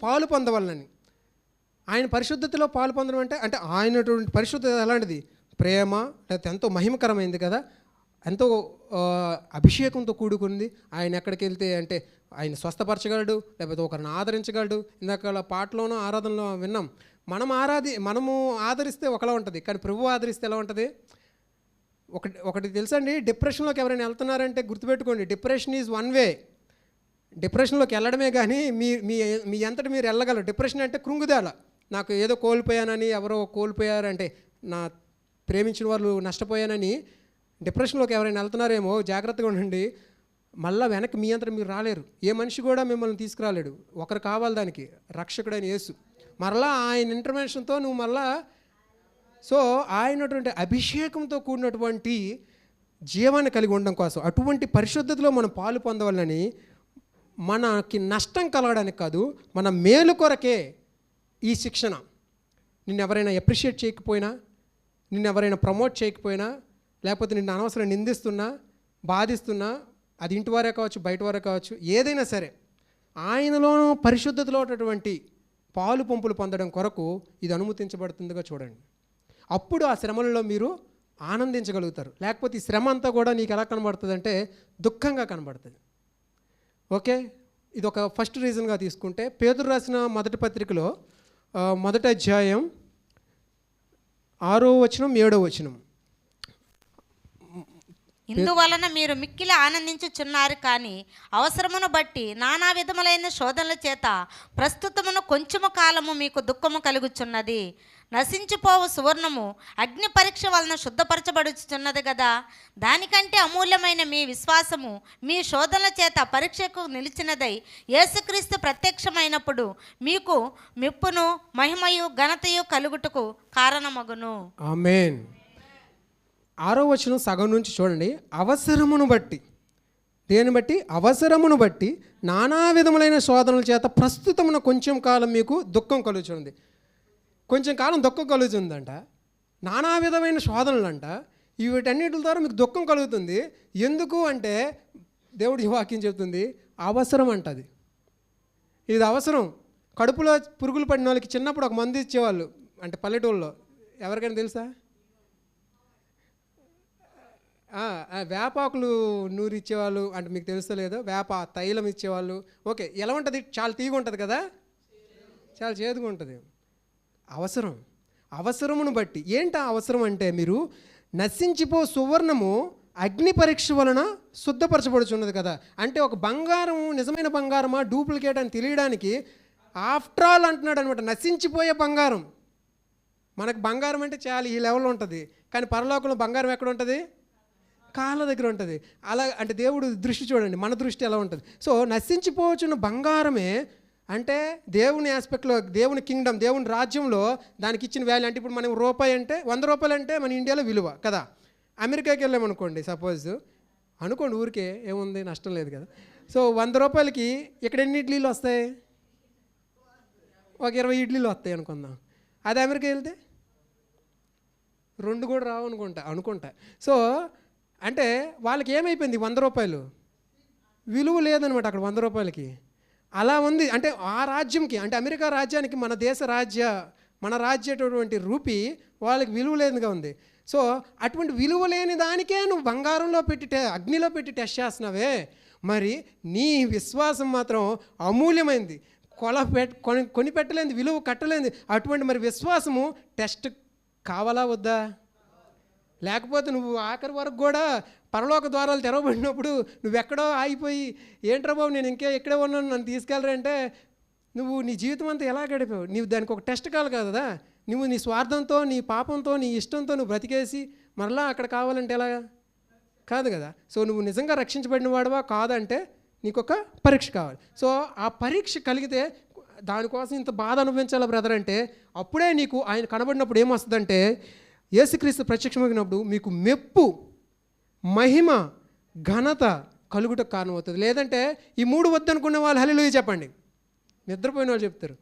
పాలు పొందవల్లని. ఆయన పరిశుద్ధతలో పాలు పొందడం అంటే ఆయనటువంటి పరిశుద్ధత ఎలాంటిది? ప్రేమ, లేకపోతే ఎంతో మహిమకరమైంది కదా, ఎంతో అభిషేకంతో కూడుకుంది. ఆయన ఎక్కడికి వెళ్తే అంటే ఆయన స్వస్థపరచగలడు, లేకపోతే ఒకరిని ఆదరించగలడు. ఇందాక పాటలోనో ఆరాధనలో విన్నాం, మనము ఆదరిస్తే ఒకలా ఉంటుంది, కానీ ప్రభువు ఆదరిస్తే ఎలా ఉంటుంది? ఒకటి తెలుసండి, డిప్రెషన్లోకి ఎవరైనా వెళ్తున్నారంటే గుర్తుపెట్టుకోండి, డిప్రెషన్ ఈజ్ వన్ వే. డిప్రెషన్లోకి వెళ్ళడమే కానీ మీ అంతటి మీరు వెళ్ళగలరు. డిప్రెషన్ అంటే కృంగుదల, నాకు ఏదో కోల్పోయానని, ఎవరో కోల్పోయారంటే నా ప్రేమించిన వాళ్ళు నష్టపోయానని డిప్రెషన్లోకి ఎవరైనా వెళ్తున్నారేమో జాగ్రత్తగా ఉండండి. మళ్ళీ వెనక్కి మీ అంతా మీరు రాలేరు. ఏ మనిషి కూడా మిమ్మల్ని తీసుకురాలేడు. ఒకరు కావాలి దానికి, రక్షకుడైన యేసు. మరలా ఆయన ఇంటర్వెన్షన్తో నువ్వు మళ్ళా, సో ఆయనటువంటి అభిషేకంతో కూడినటువంటి జీవాన్ని కలిగి ఉండడం కోసం, అటువంటి పరిశుద్ధతలో మనం పాలు పొందవాలని, మనకి నష్టం కలగడానికి కాదు, మన మేలు కొరకే ఈ శిక్షణ. నిన్ను ఎవరైనా అప్రిషియేట్ చేయకపోయినా, నిన్ను ఎవరైనా ప్రమోట్ చేయకపోయినా, లేకపోతే నిన్ను అనవసరం నిందిస్తున్నా, బాధిస్తున్నా, అది ఇంటి వారే కావచ్చు, బయట వారే కావచ్చు, ఏదైనా సరే ఆయనలోనూ పరిశుద్ధతలో ఉన్నటువంటి పాలు పంపులు పొందడం కొరకు ఇది అనుమతించబడుతుందిగా చూడండి. అప్పుడు ఆ శ్రమలలో మీరు ఆనందించగలుగుతారు. లేకపోతే ఈ శ్రమ అంతా కూడా నీకు ఎలా కనబడుతుంది అంటే దుఃఖంగా కనబడుతుంది. ఓకే, ఇది ఒక ఫస్ట్ రీజన్గా తీసుకుంటే, పేతురు రాసిన మొదటి పత్రికలో మొదటి అధ్యాయం 6వ వచనం 7వ వచనం.
ఇందువలన మీరు మిక్కిలి ఆనందించుచున్నారు, కానీ అవసరమును బట్టి నానా విధములైన శోధనల చేత ప్రస్తుతమును కొంచెము కాలము మీకు దుఃఖము కలుగుచున్నది. నశించిపోవు సువర్ణము అగ్ని పరీక్ష వలన శుద్ధపరచబడుచున్నది కదా. దానికంటే అమూల్యమైన మీ విశ్వాసము మీ శోధనల చేత పరీక్షకు నిలిచినదై యేసుక్రీస్తు ప్రత్యక్షమైనప్పుడు మీకు మెప్పును మహిమయు ఘనతయు కలుగుటకు కారణమగును.
ఆమేన్. 6వ వచనం సగం నుంచి చూడండి. అవసరమును బట్టి, దేని బట్టి? అవసరమును బట్టి నానా విధములైన శోధనల చేత ప్రస్తుతమున కొంచెం కాలం మీకు దుఃఖం కలుగుతుంది. కొంచెం కాలం దుఃఖం కలుగుతుందంట. నానా విధమైన శోధనలంట. వీటన్నిటి ద్వారా మీకు దుఃఖం కలుగుతుంది. ఎందుకు అంటే దేవుడి వాక్యం చెప్తుంది, అవసరం అంటది. ఇది అవసరం. కడుపులో పురుగులు పడిన వాళ్ళకి చిన్నప్పుడు ఒక మందు ఇచ్చేవాళ్ళు, అంటే పల్లెటూళ్ళలో. ఎవరికైనా తెలుసా? వేపాకులు నూరు ఇచ్చేవాళ్ళు, అంటే మీకు తెలుస్తలేదో, వేప తైలం ఇచ్చేవాళ్ళు. ఓకే, ఎలా ఉంటుంది? చాలా తీగ ఉంటుంది కదా, చాలా చేదుగా ఉంటుంది. అవసరం. అవసరమును బట్టి. ఏంటి అవసరం అంటే, మీరు నశించిపో సువర్ణము అగ్ని పరీక్ష వలన శుద్ధపరచబడుచున్నది కదా. అంటే ఒక బంగారం నిజమైన బంగారమా డూప్లికేట్ అని తెలియడానికి ఆఫ్టర్ ఆల్ అంటున్నాడు అనమాట. నశించిపోయే బంగారం. మనకు బంగారం అంటే చాలా ఈ లెవెల్లో ఉంటుంది, కానీ పరలోకంలో బంగారం ఎక్కడ ఉంటుంది? కాళ్ళ దగ్గర ఉంటుంది. అలా అంటే దేవుడు దృష్టి చూడండి, మన దృష్టి ఎలా ఉంటుంది. సో నశించిపోవచ్చున్న బంగారమే అంటే దేవుని ఆస్పెక్ట్లో, దేవుని కింగ్డమ్, దేవుని రాజ్యంలో దానికి ఇచ్చిన వాల్యూ. అంటే ఇప్పుడు మనం రూపాయి అంటే 100 రూపాయలు అంటే మన ఇండియాలో విలువ కదా. అమెరికాకి వెళ్ళామనుకోండి, సపోజ్ అనుకోండి, ఊరికే ఏముంది, నష్టం లేదు కదా. సో 100 రూపాయలకి ఇక్కడ ఎన్ని ఇడ్లీలు వస్తాయి? ఒక 20 ఇడ్లీలు వస్తాయి అనుకుందాం. అదే అమెరికా వెళ్తే 2 కూడా రావు అనుకుంటా. సో అంటే వాళ్ళకి ఏమైపోయింది? 100 రూపాయలు విలువ లేదనమాట అక్కడ 100 రూపాయలకి. అలా ఉంది. అంటే ఆ రాజ్యంకి, అంటే అమెరికా రాజ్యానికి మన రాజ్యటువంటి రూపీ వాళ్ళకి విలువ లేదుగా ఉంది. సో అటువంటి విలువ లేని దానికే నువ్వు బంగారంలో పెట్టి అగ్నిలో పెట్టి టెస్ట్ చేస్తున్నావే, మరి నీ విశ్వాసం మాత్రం అమూల్యమైంది, కొని పెట్టలేంది, విలువ కట్టలేంది. అటువంటి మరి విశ్వాసము టెస్ట్ కావాలా వద్దా? లేకపోతే నువ్వు ఆఖరి వరకు కూడా పరలోక ద్వారాలు తెరవబడినప్పుడు నువ్వెక్కడో ఆగిపోయి, ఏంట్రా బాబు నేను ఇక్కడే ఉన్నాను, నన్ను తీసుకెళ్ళరంటే నువ్వు నీ జీవితం అంతా ఎలా గడిపావు? నీవు దానికి ఒక టెస్ట్ కావాలి కదా. నువ్వు నీ స్వార్థంతో, నీ పాపంతో, నీ ఇష్టంతో నువ్వు బ్రతికేసి మరలా అక్కడ కావాలంటే ఎలాగా? కాదు కదా. సో నువ్వు నిజంగా రక్షించబడిన వాడువా కాదంటే నీకు ఒక పరీక్ష కావాలి. సో ఆ పరీక్ష కలిగితే దానికోసం ఇంత బాధ అనుభవించాలా బ్రదర్ అంటే, అప్పుడే నీకు ఆయన కనబడినప్పుడు ఏమొస్తుందంటే, యేసుక్రీస్తు ప్రత్యక్షమైనప్పుడు మీకు మెప్పు, మహిమ, ఘనత కలుగుటకు కారణం అవుతుంది. లేదంటే ఈ 3 వద్దనుకున్న వాళ్ళు హల్లెలూయా చెప్పండి, నిద్రపోయిన వాళ్ళు చెప్తారు.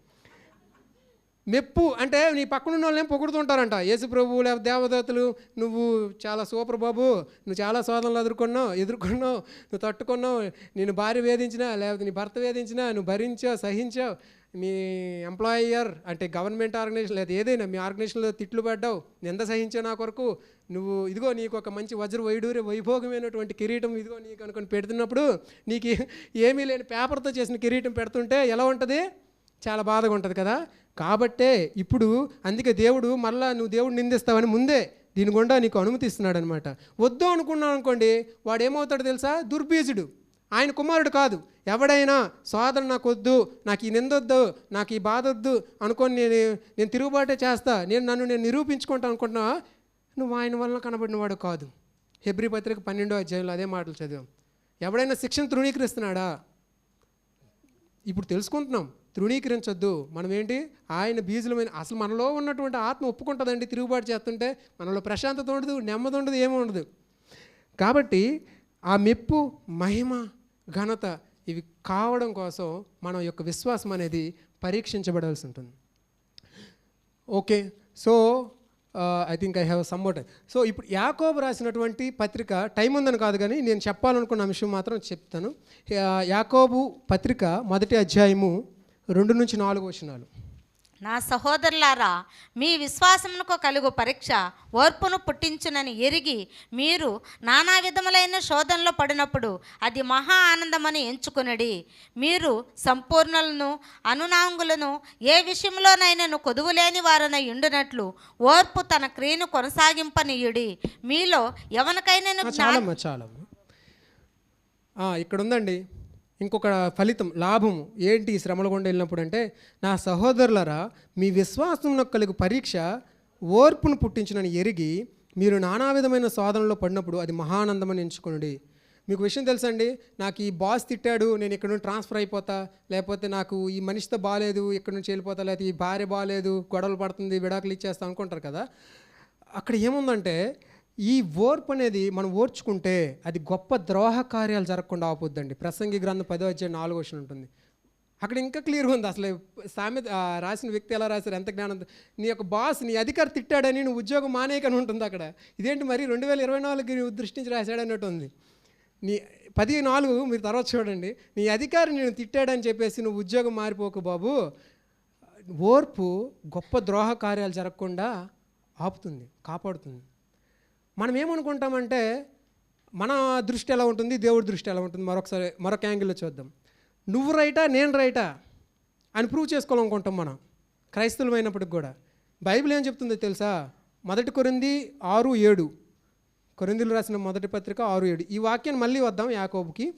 మెప్పు అంటే నీ పక్కనున్న వాళ్ళేం పొగుడుతుంటారంట, యేసు ప్రభువు లేకపోతే దేవదూతలు, నువ్వు చాలా సూపర్ బాబు, నువ్వు చాలా శోధనలు ఎదుర్కొన్నావు, నువ్వు తట్టుకున్నావు, నేను భార్య వేధించినా లేకపోతే నీ భర్త వేధించినా నువ్వు భరించావు, సహించావు, మీ ఎంప్లాయర్ అంటే గవర్నమెంట్ ఆర్గనైజేషన్ లేదా ఏదైనా మీ ఆర్గనైజేషన్లో తిట్లు పడ్డావు, నింద సహించావు నా కొరకు, నువ్వు ఇదిగో నీకు ఒక మంచి వైభోగమైనటువంటి కిరీటం ఇదిగో నీకు అనుకొని పెడుతున్నప్పుడు నీకు ఏమీ లేని పేపర్తో చేసిన కిరీటం పెడుతుంటే ఎలా ఉంటుంది? చాలా బాధగా ఉంటుంది కదా. కాబట్టే ఇప్పుడు అందుకే దేవుడు మళ్ళా నువ్వు దేవుడు నిందిస్తావని ముందే దీని గుండా నీకు అనుమతిస్తున్నాడు అనమాట. వద్దు అనుకున్నావు అనుకోండి, వాడు ఏమవుతాడు తెలుసా? దుర్బీజుడు, ఆయన కుమారుడు కాదు. ఎవడైనా సోదరు నాకు వద్దు, నాకు ఈ నిందొద్దు, నాకు ఈ బాధ వద్దు అనుకొని నేను తిరుగుబాటే చేస్తా, నన్ను నిరూపించుకుంటా అనుకుంటున్నా, నువ్వు ఆయన వలన కనబడినవాడు కాదు. హెబ్రీ పత్రిక 12వ అధ్యాయంలో అదే మాటలు చదివాం. ఎవడైనా శిక్షను తృణీకరిస్తున్నాడా? ఇప్పుడు తెలుసుకుంటున్నాం, తృణీకరించొద్దు. మనం ఏంటి? ఆయన బీజులమైన, అసలు మనలో ఉన్నటువంటి ఆత్మ ఒప్పుకుంటుందండి తిరుగుబాటు చేస్తుంటే. మనలో ప్రశాంతత ఉండదు, నెమ్మది ఉండదు, ఏమీ ఉండదు. కాబట్టి ఆ మెప్పు, మహిమ, ఘనత ఇవి కావడం కోసం మన యొక్క విశ్వాసం అనేది పరీక్షించబడాల్సి ఉంటుంది. Okay, so I think I have some more time. So ఇప్పుడు యాకోబు రాసినటువంటి పత్రిక, టైం ఉందని కాదు కానీ నేను చెప్పాలనుకున్న అంశం మాత్రం చెప్తాను. యాకోబు పత్రిక 1వ అధ్యాయము 2-4 వచనాలు.
నా సహోదరులారా, మీ విశ్వాసమునకు కలుగు పరీక్ష ఓర్పును పుట్టించునని ఎరిగి మీరు నానా విధములైన శోధనలో పడినప్పుడు అది మహా ఆనందమని ఎంచుకునడి. మీరు సంపూర్ణులను, అనునాంగులను, ఏ విషయంలోనైనాను కొదువులేని వారనై ఉండునట్లు ఓర్పు తన క్రియను కొనసాగింపనీయుడి. మీలో ఎవరికైనా
చాలమ్మా ఇక్కడ ఉందండి ఇంకొక ఫలితం, లాభము ఏంటి ఈ శ్రమల గుండా వెళ్ళినప్పుడు అంటే, నా సహోదరులరా, మీ విశ్వాసంలో కలిగి పరీక్ష ఓర్పును పుట్టించునని ఎరిగి మీరు నానా విధమైన శోధనలో పడినప్పుడు అది మహానందమని ఎంచుకోండి. మీకు విషయం తెలుసండి, నాకు ఈ బాస్ తిట్టాడు, నేను ఇక్కడ నుండి ట్రాన్స్ఫర్ అయిపోతా, లేకపోతే నాకు ఈ మనిషితో బాగాలేదు, ఇక్కడ నుంచి వెళ్ళిపోతా, లేకపోతే ఈ భార్య బాగాలేదు, గొడవలు పడుతుంది, విడాకులు ఇచ్చేస్తా అనుకుంటారు కదా. అక్కడ ఏముందంటే, ఈ ఓర్పు అనేది మనం ఓర్చుకుంటే అది గొప్ప ద్రోహ కార్యాలు జరగకుండా ఆపుద్దండి. ప్రసంగి గ్రంథం 10వ అధ్యాయం 4వ వచనం ఉంటుంది. అక్కడ ఇంకా క్లియర్గా ఉంది. అసలు సామెత రాసిన వ్యక్తి ఎలా రాశారు, ఎంత జ్ఞానం. నీ యొక్క బాస్, నీ అధికారి తిట్టాడని నువ్వు ఉద్యోగం మానేయకని ఉంటుంది అక్కడ. ఇదేంటి మరి 2024 నువ్వు దృష్టించి రాశాడన్నట్టు ఉంది. నీ 10:4 మీరు తర్వాత చూడండి. నీ అధికారి నేను తిట్టాడని చెప్పేసి నువ్వు ఉద్యోగం మారిపోకు బాబు. ఓర్పు గొప్ప ద్రోహ కార్యాలు జరగకుండా ఆపుతుంది, కాపాడుతుంది. మనం ఏమనుకుంటామంటే, మన దృష్టి ఎలా ఉంటుంది, దేవుడి దృష్టి ఎలా ఉంటుంది, మరొక యాంగిల్లో చూద్దాం. నువ్వు రైటా, నేను రైటా అని ప్రూవ్ చేసుకోవాలనుకుంటాం మనం, క్రైస్తవులమైనప్పటికి కూడా. బైబిల్ ఏం చెప్తుందో తెలుసా? 1 కొరింథీ 6:7, కొరింథీలు రాసిన 1వ పత్రిక 6:7. ఈ వాక్యాన్ని మళ్ళీ వద్దాం యాకోబుకి,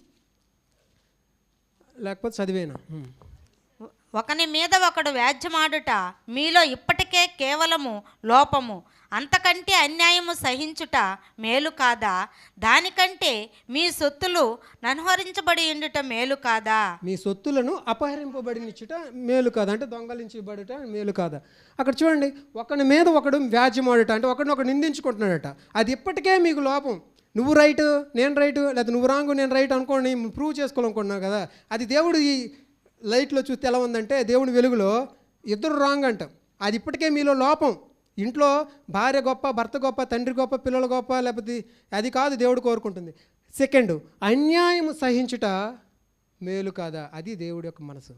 లేకపోతే చదివేనా.
ఒకని మీద ఒకడు వ్యాజ్యమాడుట మీలో ఇప్పటికే కేవలము లోపము, అంతకంటే అన్యాయము సహించుట మేలు కాదా? దానికంటే మీ సొత్తులు నన్హరించబడి ఉండుట మేలు కాదా?
మీ సొత్తులను అపహరింపబడినిచ్చుట మేలు కాదా అంటే దొంగలించబడుట మేలు కాదా? అక్కడ చూడండి, ఒకని మీద ఒకడు వ్యాజ్యమాడుట అంటే ఒకడినొకడు నిందించుకుంటున్నాడట. అది ఇప్పటికే మీకు లోపం. నువ్వు రైటు, నేను రైటు, లేదా నువ్వు రాంగు, నేను రైట్ అనుకోండి, ప్రూవ్ చేసుకోవాలనుకుంటున్నావు కదా. అది దేవుడు ఈ లైట్లో చూస్తే ఎలా ఉందంటే, దేవుని వెలుగులో ఇద్దరు రాంగ్ అంటాం. అది ఇప్పటికే మీలో లోపం. ఇంట్లో భార్య గొప్ప, భర్త గొప్ప, తండ్రి గొప్ప, పిల్లలు గొప్ప, లేకపోతే అది కాదు దేవుడు కోరుకుంటుంది. సెకండ్, అన్యాయం సహించుట మేలు కాదా? అది దేవుడి యొక్క మనసు.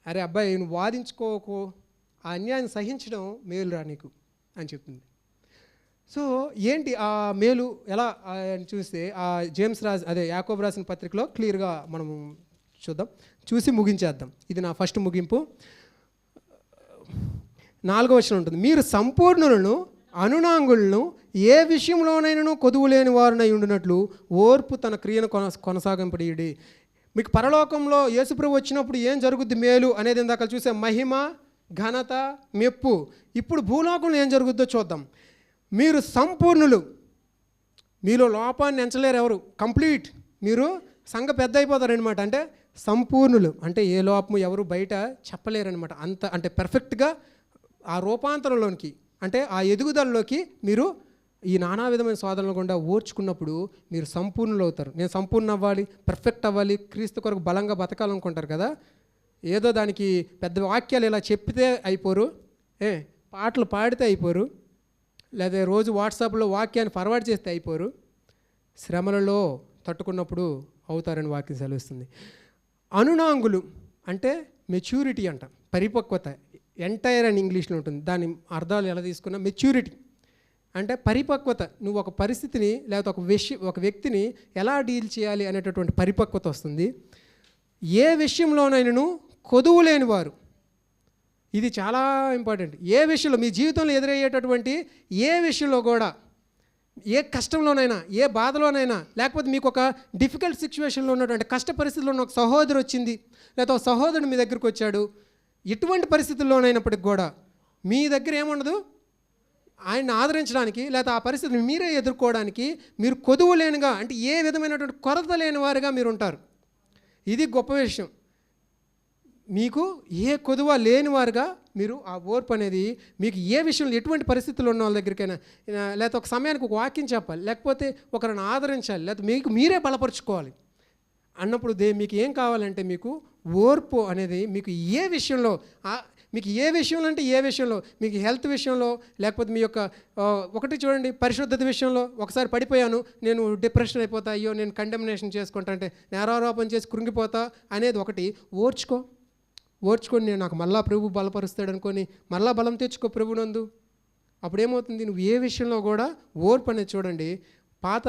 అరే అబ్బాయి, నువ్వు వాదించుకోకు, ఆ అన్యాయం సహించడం మేలురా నీకు అని చెప్తుంది. సో ఏంటి ఆ మేలు ఎలా అని చూస్తే, ఆ యాకోబు రాసిన పత్రికలో క్లియర్గా మనము చూద్దాం, చూసి ముగించేద్దాం. ఇది నా ఫస్ట్ ముగింపు. 4వ వచనం ఉంటుంది, మీరు సంపూర్ణులను, అనునాంగులను, ఏ విషయంలోనైనా కొదువు లేని వారునై ఉండినట్లు ఓర్పు తన క్రియను కొనసాగింపడీయుడి. మీకు పరలోకంలో యేసుప్రభు వచ్చినప్పుడు ఏం జరుగుద్ది మేలు అనేది ఇందాక చూసే, మహిమ, ఘనత, మెప్పు. ఇప్పుడు భూలోకంలో ఏం జరుగుద్దో చూద్దాం. మీరు సంపూర్ణులు, మీలో లోపాన్ని ఎంచలేరు ఎవరు, కంప్లీట్. మీరు సంఘ పెద్ద అయిపోతారనమాట. అంటే సంపూర్ణులు అంటే ఏ లోపము ఎవరు బయట చెప్పలేరనమాట. అంత అంటే పెర్ఫెక్ట్గా ఆ రూపాంతరంలోనికి, అంటే ఆ ఎదుగుదలలోకి మీరు ఈ నానా విధమైన శోధనలు గుండా ఓర్చుకున్నప్పుడు మీరు సంపూర్ణులు అవుతారు. నేను సంపూర్ణ అవ్వాలి, పర్ఫెక్ట్ అవ్వాలి, క్రీస్తు కొరకు బలంగా బతకాలనుకుంటారు కదా. ఏదో దానికి పెద్ద వాక్యాలు ఇలా చెప్పితే అయిపోరు, పాటలు పాడితే అయిపోరు, లేదా రోజు వాట్సాప్లో వాక్యాన్ని ఫార్వర్డ్ చేస్తే అయిపోరు. శ్రమలలో తట్టుకున్నప్పుడు అవుతారని వాక్యం సెలవిస్తుంది. అనునాంగులు అంటే మెచ్యూరిటీ అంట, పరిపక్వత. ఎంటైర్ అని ఇంగ్లీష్లో ఉంటుంది. దాని అర్థాలు ఎలా తీసుకున్నా, మెచ్యూరిటీ అంటే పరిపక్వత. నువ్వు ఒక పరిస్థితిని లేకపోతే ఒక వ్యక్తిని ఎలా డీల్ చేయాలి అనేటటువంటి పరిపక్వత వస్తుంది. ఏ విషయంలోనైనా కొదువు లేని వారు, ఇది చాలా ఇంపార్టెంట్. ఏ విషయంలో మీ జీవితంలో ఎదురయ్యేటటువంటి ఏ విషయంలో కూడా, ఏ కష్టంలోనైనా, ఏ బాధలోనైనా, లేకపోతే మీకు ఒక డిఫికల్ట్ సిచ్యువేషన్లో ఉన్నటువంటి కష్ట పరిస్థితుల్లో ఉన్న ఒక సహోదరు వచ్చింది, లేకపోతే ఒక సహోదరుడు మీ దగ్గరికి వచ్చాడు, ఇటువంటి పరిస్థితుల్లోనైనప్పటికి కూడా మీ దగ్గర ఏముండదు, ఆయన్ని ఆదరించడానికి లేదా ఆ పరిస్థితిని మీరే ఎదుర్కోవడానికి మీరు కొదువు లేనిగా, అంటే ఏ విధమైనటువంటి కొరత లేని వారుగా మీరు ఉంటారు. ఇది గొప్ప విషయం. మీకు ఏ కొదువ లేని వారుగా మీరు ఆ ఓర్పు అనేది మీకు ఏ విషయంలో ఎటువంటి పరిస్థితుల్లో ఉన్న వాళ్ళ దగ్గరికైనా లేకపోతే ఒక సమయానికి ఒక వాక్యం చెప్పాలి, లేకపోతే ఒకరిని ఆదరించాలి, లేకపోతే మీకు మీరే బలపరుచుకోవాలి అన్నప్పుడు మీకు ఏం కావాలంటే మీకు ఓర్పు అనేది మీకు ఏ విషయంలో మీకు ఏ విషయంలో అంటే ఏ విషయంలో మీకు హెల్త్ విషయంలో లేకపోతే మీ యొక్క ఒకటి చూడండి పరిశుద్ధత విషయంలో ఒకసారి పడిపోయాను నేను డిప్రెషన్ అయిపోతా, అయ్యో నేను కండెమినేషన్ చేసుకుంటా అంటే నేరారోపణ చేసి కృంగిపోతా అనేది ఒకటి. ఓర్చుకొని నేను నాకు మళ్ళా ప్రభు బలపరుస్తాడు అనుకొని మళ్ళా బలం తెచ్చుకో ప్రభునందు. అప్పుడేమవుతుంది నువ్వు ఏ విషయంలో కూడా ఓర్పు అనేది చూడండి. పాత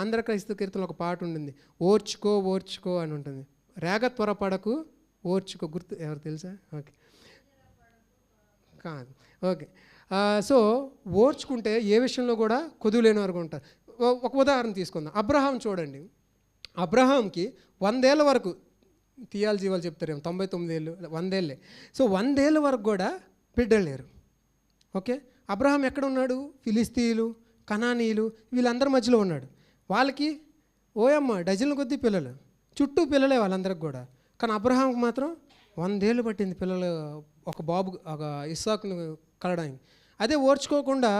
ఆంధ్ర క్రైస్తవ కీర్తనలో ఒక పాట ఉంటుంది, ఓర్చుకో అని ఉంటుంది. రేగ త్వరపడకు ఓర్చుకో, గుర్తు ఎవరు తెలుసా? ఓకే కాదు, ఓకే. సో ఓర్చుకుంటే ఏ విషయంలో కూడా కొదువు లేని వరకు ఉంటారు. ఒక ఉదాహరణ తీసుకుందాం. అబ్రహాం చూడండి, అబ్రహాంకి 100 ఏళ్ళ వరకు థియాలజీ వాళ్ళు చెప్తారేమో 99 ఏళ్ళు 100 ఏళ్ళే. సో 100 ఏళ్ళ వరకు కూడా బిడ్డలు లేరు. ఓకే, అబ్రహాం ఎక్కడ ఉన్నాడు? ఫిలిస్తీయులు, కనానీయులు వీళ్ళందరి మధ్యలో ఉన్నాడు. వాళ్ళకి ఓయమ్మ డజన్ల కొద్దీ పిల్లలు, చుట్టూ పిల్లలే వాళ్ళందరికి కూడా. కానీ అబ్రహాంకి మాత్రం 100 ఏళ్ళు పట్టింది పిల్లలు ఒక బాబు ఒక ఇస్సాకును కలడానికి. అదే ఓర్చుకోకుండా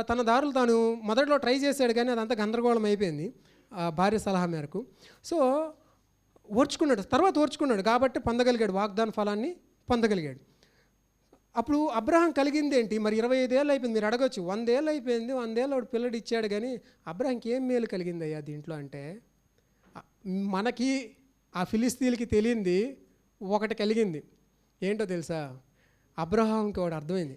తన దారులు తాను మొదట్లో ట్రై చేశాడు, కానీ అదంతా గందరగోళం అయిపోయింది భార్య సలహా మేరకు. సో తర్వాత ఓర్చుకున్నాడు కాబట్టి పొందగలిగాడు, వాగ్దాన ఫలాన్ని పొందగలిగాడు. అప్పుడు అబ్రహాం కలిగింది ఏంటి? మరి 25 ఏళ్ళు అయిపోయింది. మీరు అడగచ్చు 100 ఏళ్ళు అయిపోయింది, 100 ఏళ్ళు వాడు పిల్లడు ఇచ్చాడు, కానీ అబ్రహాంకి ఏం మేలు కలిగింది అయ్యా దీంట్లో అంటే? మనకి ఆ ఫిలిస్తీన్లకి తెలియంది ఒకటి కలిగింది. ఏంటో తెలుసా? అబ్రహాంకి వాడు అర్థమైంది,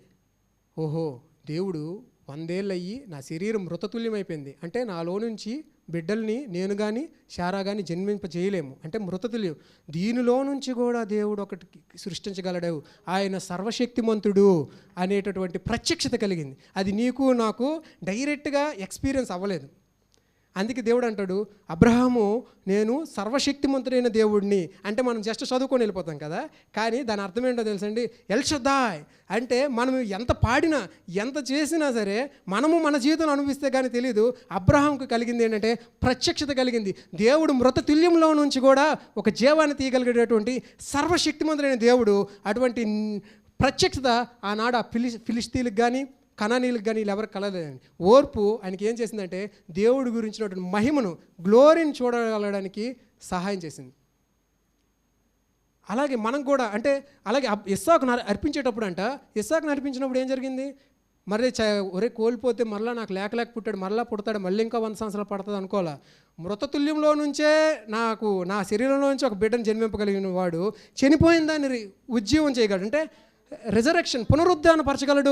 ఓహో దేవుడు 100 ఏళ్ళు అయ్యి నా శరీరం మృతతుల్యమైపోయింది అంటే నాలో నుంచి బిడ్డల్ని నేను కానీ శారా కానీ జన్మింపజేయలేము అంటే మృతతుల్యం. దీనిలో నుంచి కూడా దేవుడు ఒకటి సృష్టించగలడు, ఆయన సర్వశక్తిమంతుడు అనేటటువంటి ప్రత్యక్షత కలిగింది. అది నీకు నాకు డైరెక్ట్గా ఎక్స్పీరియన్స్ అవ్వలేదు. అందుకే దేవుడు అంటాడు, అబ్రహాము నేను సర్వశక్తిమంతుడైన దేవుడిని అంటే మనం జస్ట్ చదువుకొని వెళ్ళిపోతాం కదా, కానీ దాని అర్థం ఏంటో తెలుసండి? ఎల్ షద్దాయ్ అంటే మనం ఎంత పాడినా ఎంత చేసినా సరే మనము మన జీవితంలో అనుభవిస్తే కానీ తెలియదు. అబ్రహాంకు కలిగింది ఏంటంటే ప్రత్యక్షత కలిగింది. దేవుడు మృత తుల్యంలో నుంచి కూడా ఒక జీవాన్ని తీయగలిగేటటువంటి సర్వశక్తిమంతుడైన దేవుడు. అటువంటి ప్రత్యక్షత ఆనాడు ఆ ఫిలిస్తీన్లకు కానీ కనానీలకు కానీ వీళ్ళు ఎవరికి కలలేదండి. ఓర్పు ఆయనకి ఏం చేసిందంటే దేవుడి గురించినటువంటి మహిమను గ్లోరీని చూడగలడానికి సహాయం చేసింది. అలాగే మనం కూడా అంటే అలాగే ఇస్సాకును అర్పించేటప్పుడు ఇస్సాకును అర్పించినప్పుడు ఏం జరిగింది? మరి ఒరే కోల్పోతే మరలా నాకు లేక పుట్టాడు, మరలా పుడతాడు, మళ్ళీ ఇంకా 100 సంవత్సరాలు పడుతుంది అనుకోవాలా. మృతతుల్యంలో నుంచే నా శరీరంలో నుంచి ఒక బిడ్డను జన్మింపగలిగిన వాడు చనిపోయిన దాన్ని ఉజ్జీవం చేయగలడు అంటే రిజరెక్షన్ పునరుద్ధానపరచగలడు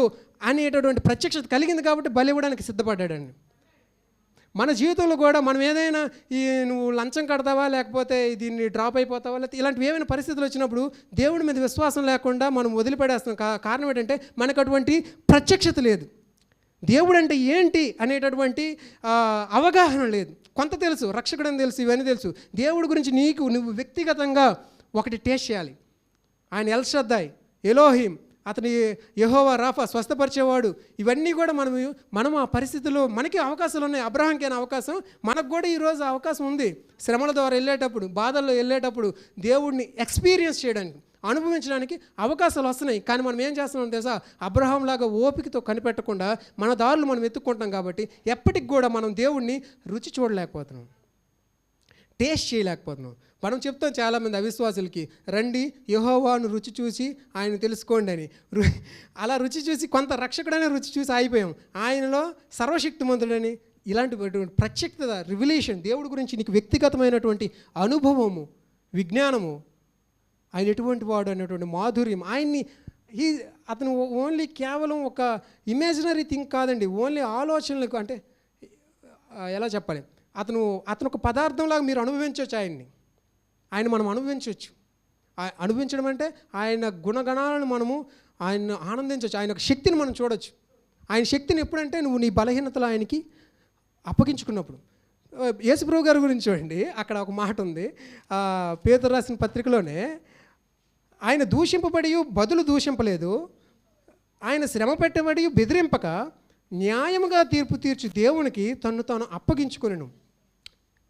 అనేటటువంటి ప్రత్యక్షత కలిగింది కాబట్టి బలి ఇవ్వడానికి సిద్ధపడ్డాడండి. మన జీవితంలో కూడా మనం ఏదైనా నువ్వు లంచం కడతావా లేకపోతే దీన్ని డ్రాప్ అయిపోతావా లేకపోతే ఇలాంటివి ఏమైనా పరిస్థితులు వచ్చినప్పుడు దేవుడి మీద విశ్వాసం లేకుండా మనం వదిలిపడేస్తాం. కారణం ఏంటంటే మనకు అటువంటి ప్రత్యక్షత లేదు. దేవుడు అంటే ఏంటి అనేటటువంటి అవగాహన లేదు. కొంత తెలుసు, రక్షకుడు అని తెలుసు, ఇవన్నీ తెలుసు. దేవుడి గురించి నువ్వు వ్యక్తిగతంగా ఒకటి టేస్ట్ చేయాలి. ఆయన ఎల్ షద్దాయ్, ఎలోహిం, అతని యెహోవా రాఫా స్వస్థపరిచేవాడు. ఇవన్నీ కూడా మనం ఆ పరిస్థితుల్లో మనకి అవకాశాలు ఉన్నాయి. అబ్రహాంకి అయిన అవకాశం మనకు కూడా ఈరోజు అవకాశం ఉంది. శ్రమల ద్వారా వెళ్ళేటప్పుడు, బాధల్లో వెళ్ళేటప్పుడు దేవుడిని ఎక్స్పీరియన్స్ చేయడానికి, అనుభవించడానికి అవకాశాలు వస్తున్నాయి. కానీ మనం ఏం చేస్తున్నాం తెలుసా? అబ్రహాం లాగా ఓపికతో కనిపెట్టకుండా మన దారులు మనం ఎత్తుక్కుంటాం కాబట్టి ఎప్పటికి కూడా మనం దేవుడిని రుచి చూడలేకపోతున్నాం, టేస్ట్ చేయలేకపోతున్నాం. మనం చెప్తాం చాలామంది అవిశ్వాసులకి, రండి యెహోవాను రుచి చూసి ఆయన తెలుసుకోండి అని. అలా రుచి చూసి కొంత రక్షకుడనే రుచి చూసి ఆగిపోయాం. ఆయనలో సర్వశక్తిమంతుడని ఇలాంటి ప్రత్యక్షత, రివిలేషన్, దేవుడి గురించి నీకు వ్యక్తిగతమైనటువంటి అనుభవము, విజ్ఞానము, ఆయన ఎటువంటి వాడు అనేటువంటి మాధుర్యం, అతను ఓన్లీ కేవలం ఒక ఇమేజినరీ థింగ్ కాదండి, ఓన్లీ ఆలోచనలకు అంటే ఎలా చెప్పాలి, అతను ఒక పదార్థంలాగా మీరు అనుభవించవచ్చు ఆయన మనం అనుభవించవచ్చు. అనుభవించడం అంటే ఆయన గుణగణాలను మనము ఆయన ఆనందించవచ్చు, ఆయన శక్తిని మనం చూడవచ్చు. ఆయన శక్తిని ఎప్పుడంటే నువ్వు నీ బలహీనతలు ఆయనకి అప్పగించుకున్నప్పుడు. యేసుప్రభు గారి గురించి చూడండి, అక్కడ ఒక మాట ఉంది పేతురు రాసిన పత్రికలోనే, ఆయన దూషింపబడి బదులు దూషింపలేదు, ఆయన శ్రమ పెట్టబడి బెదిరింపక న్యాయముగా తీర్పు తీర్చి దేవునికి తను తాను అప్పగించుకొనెను.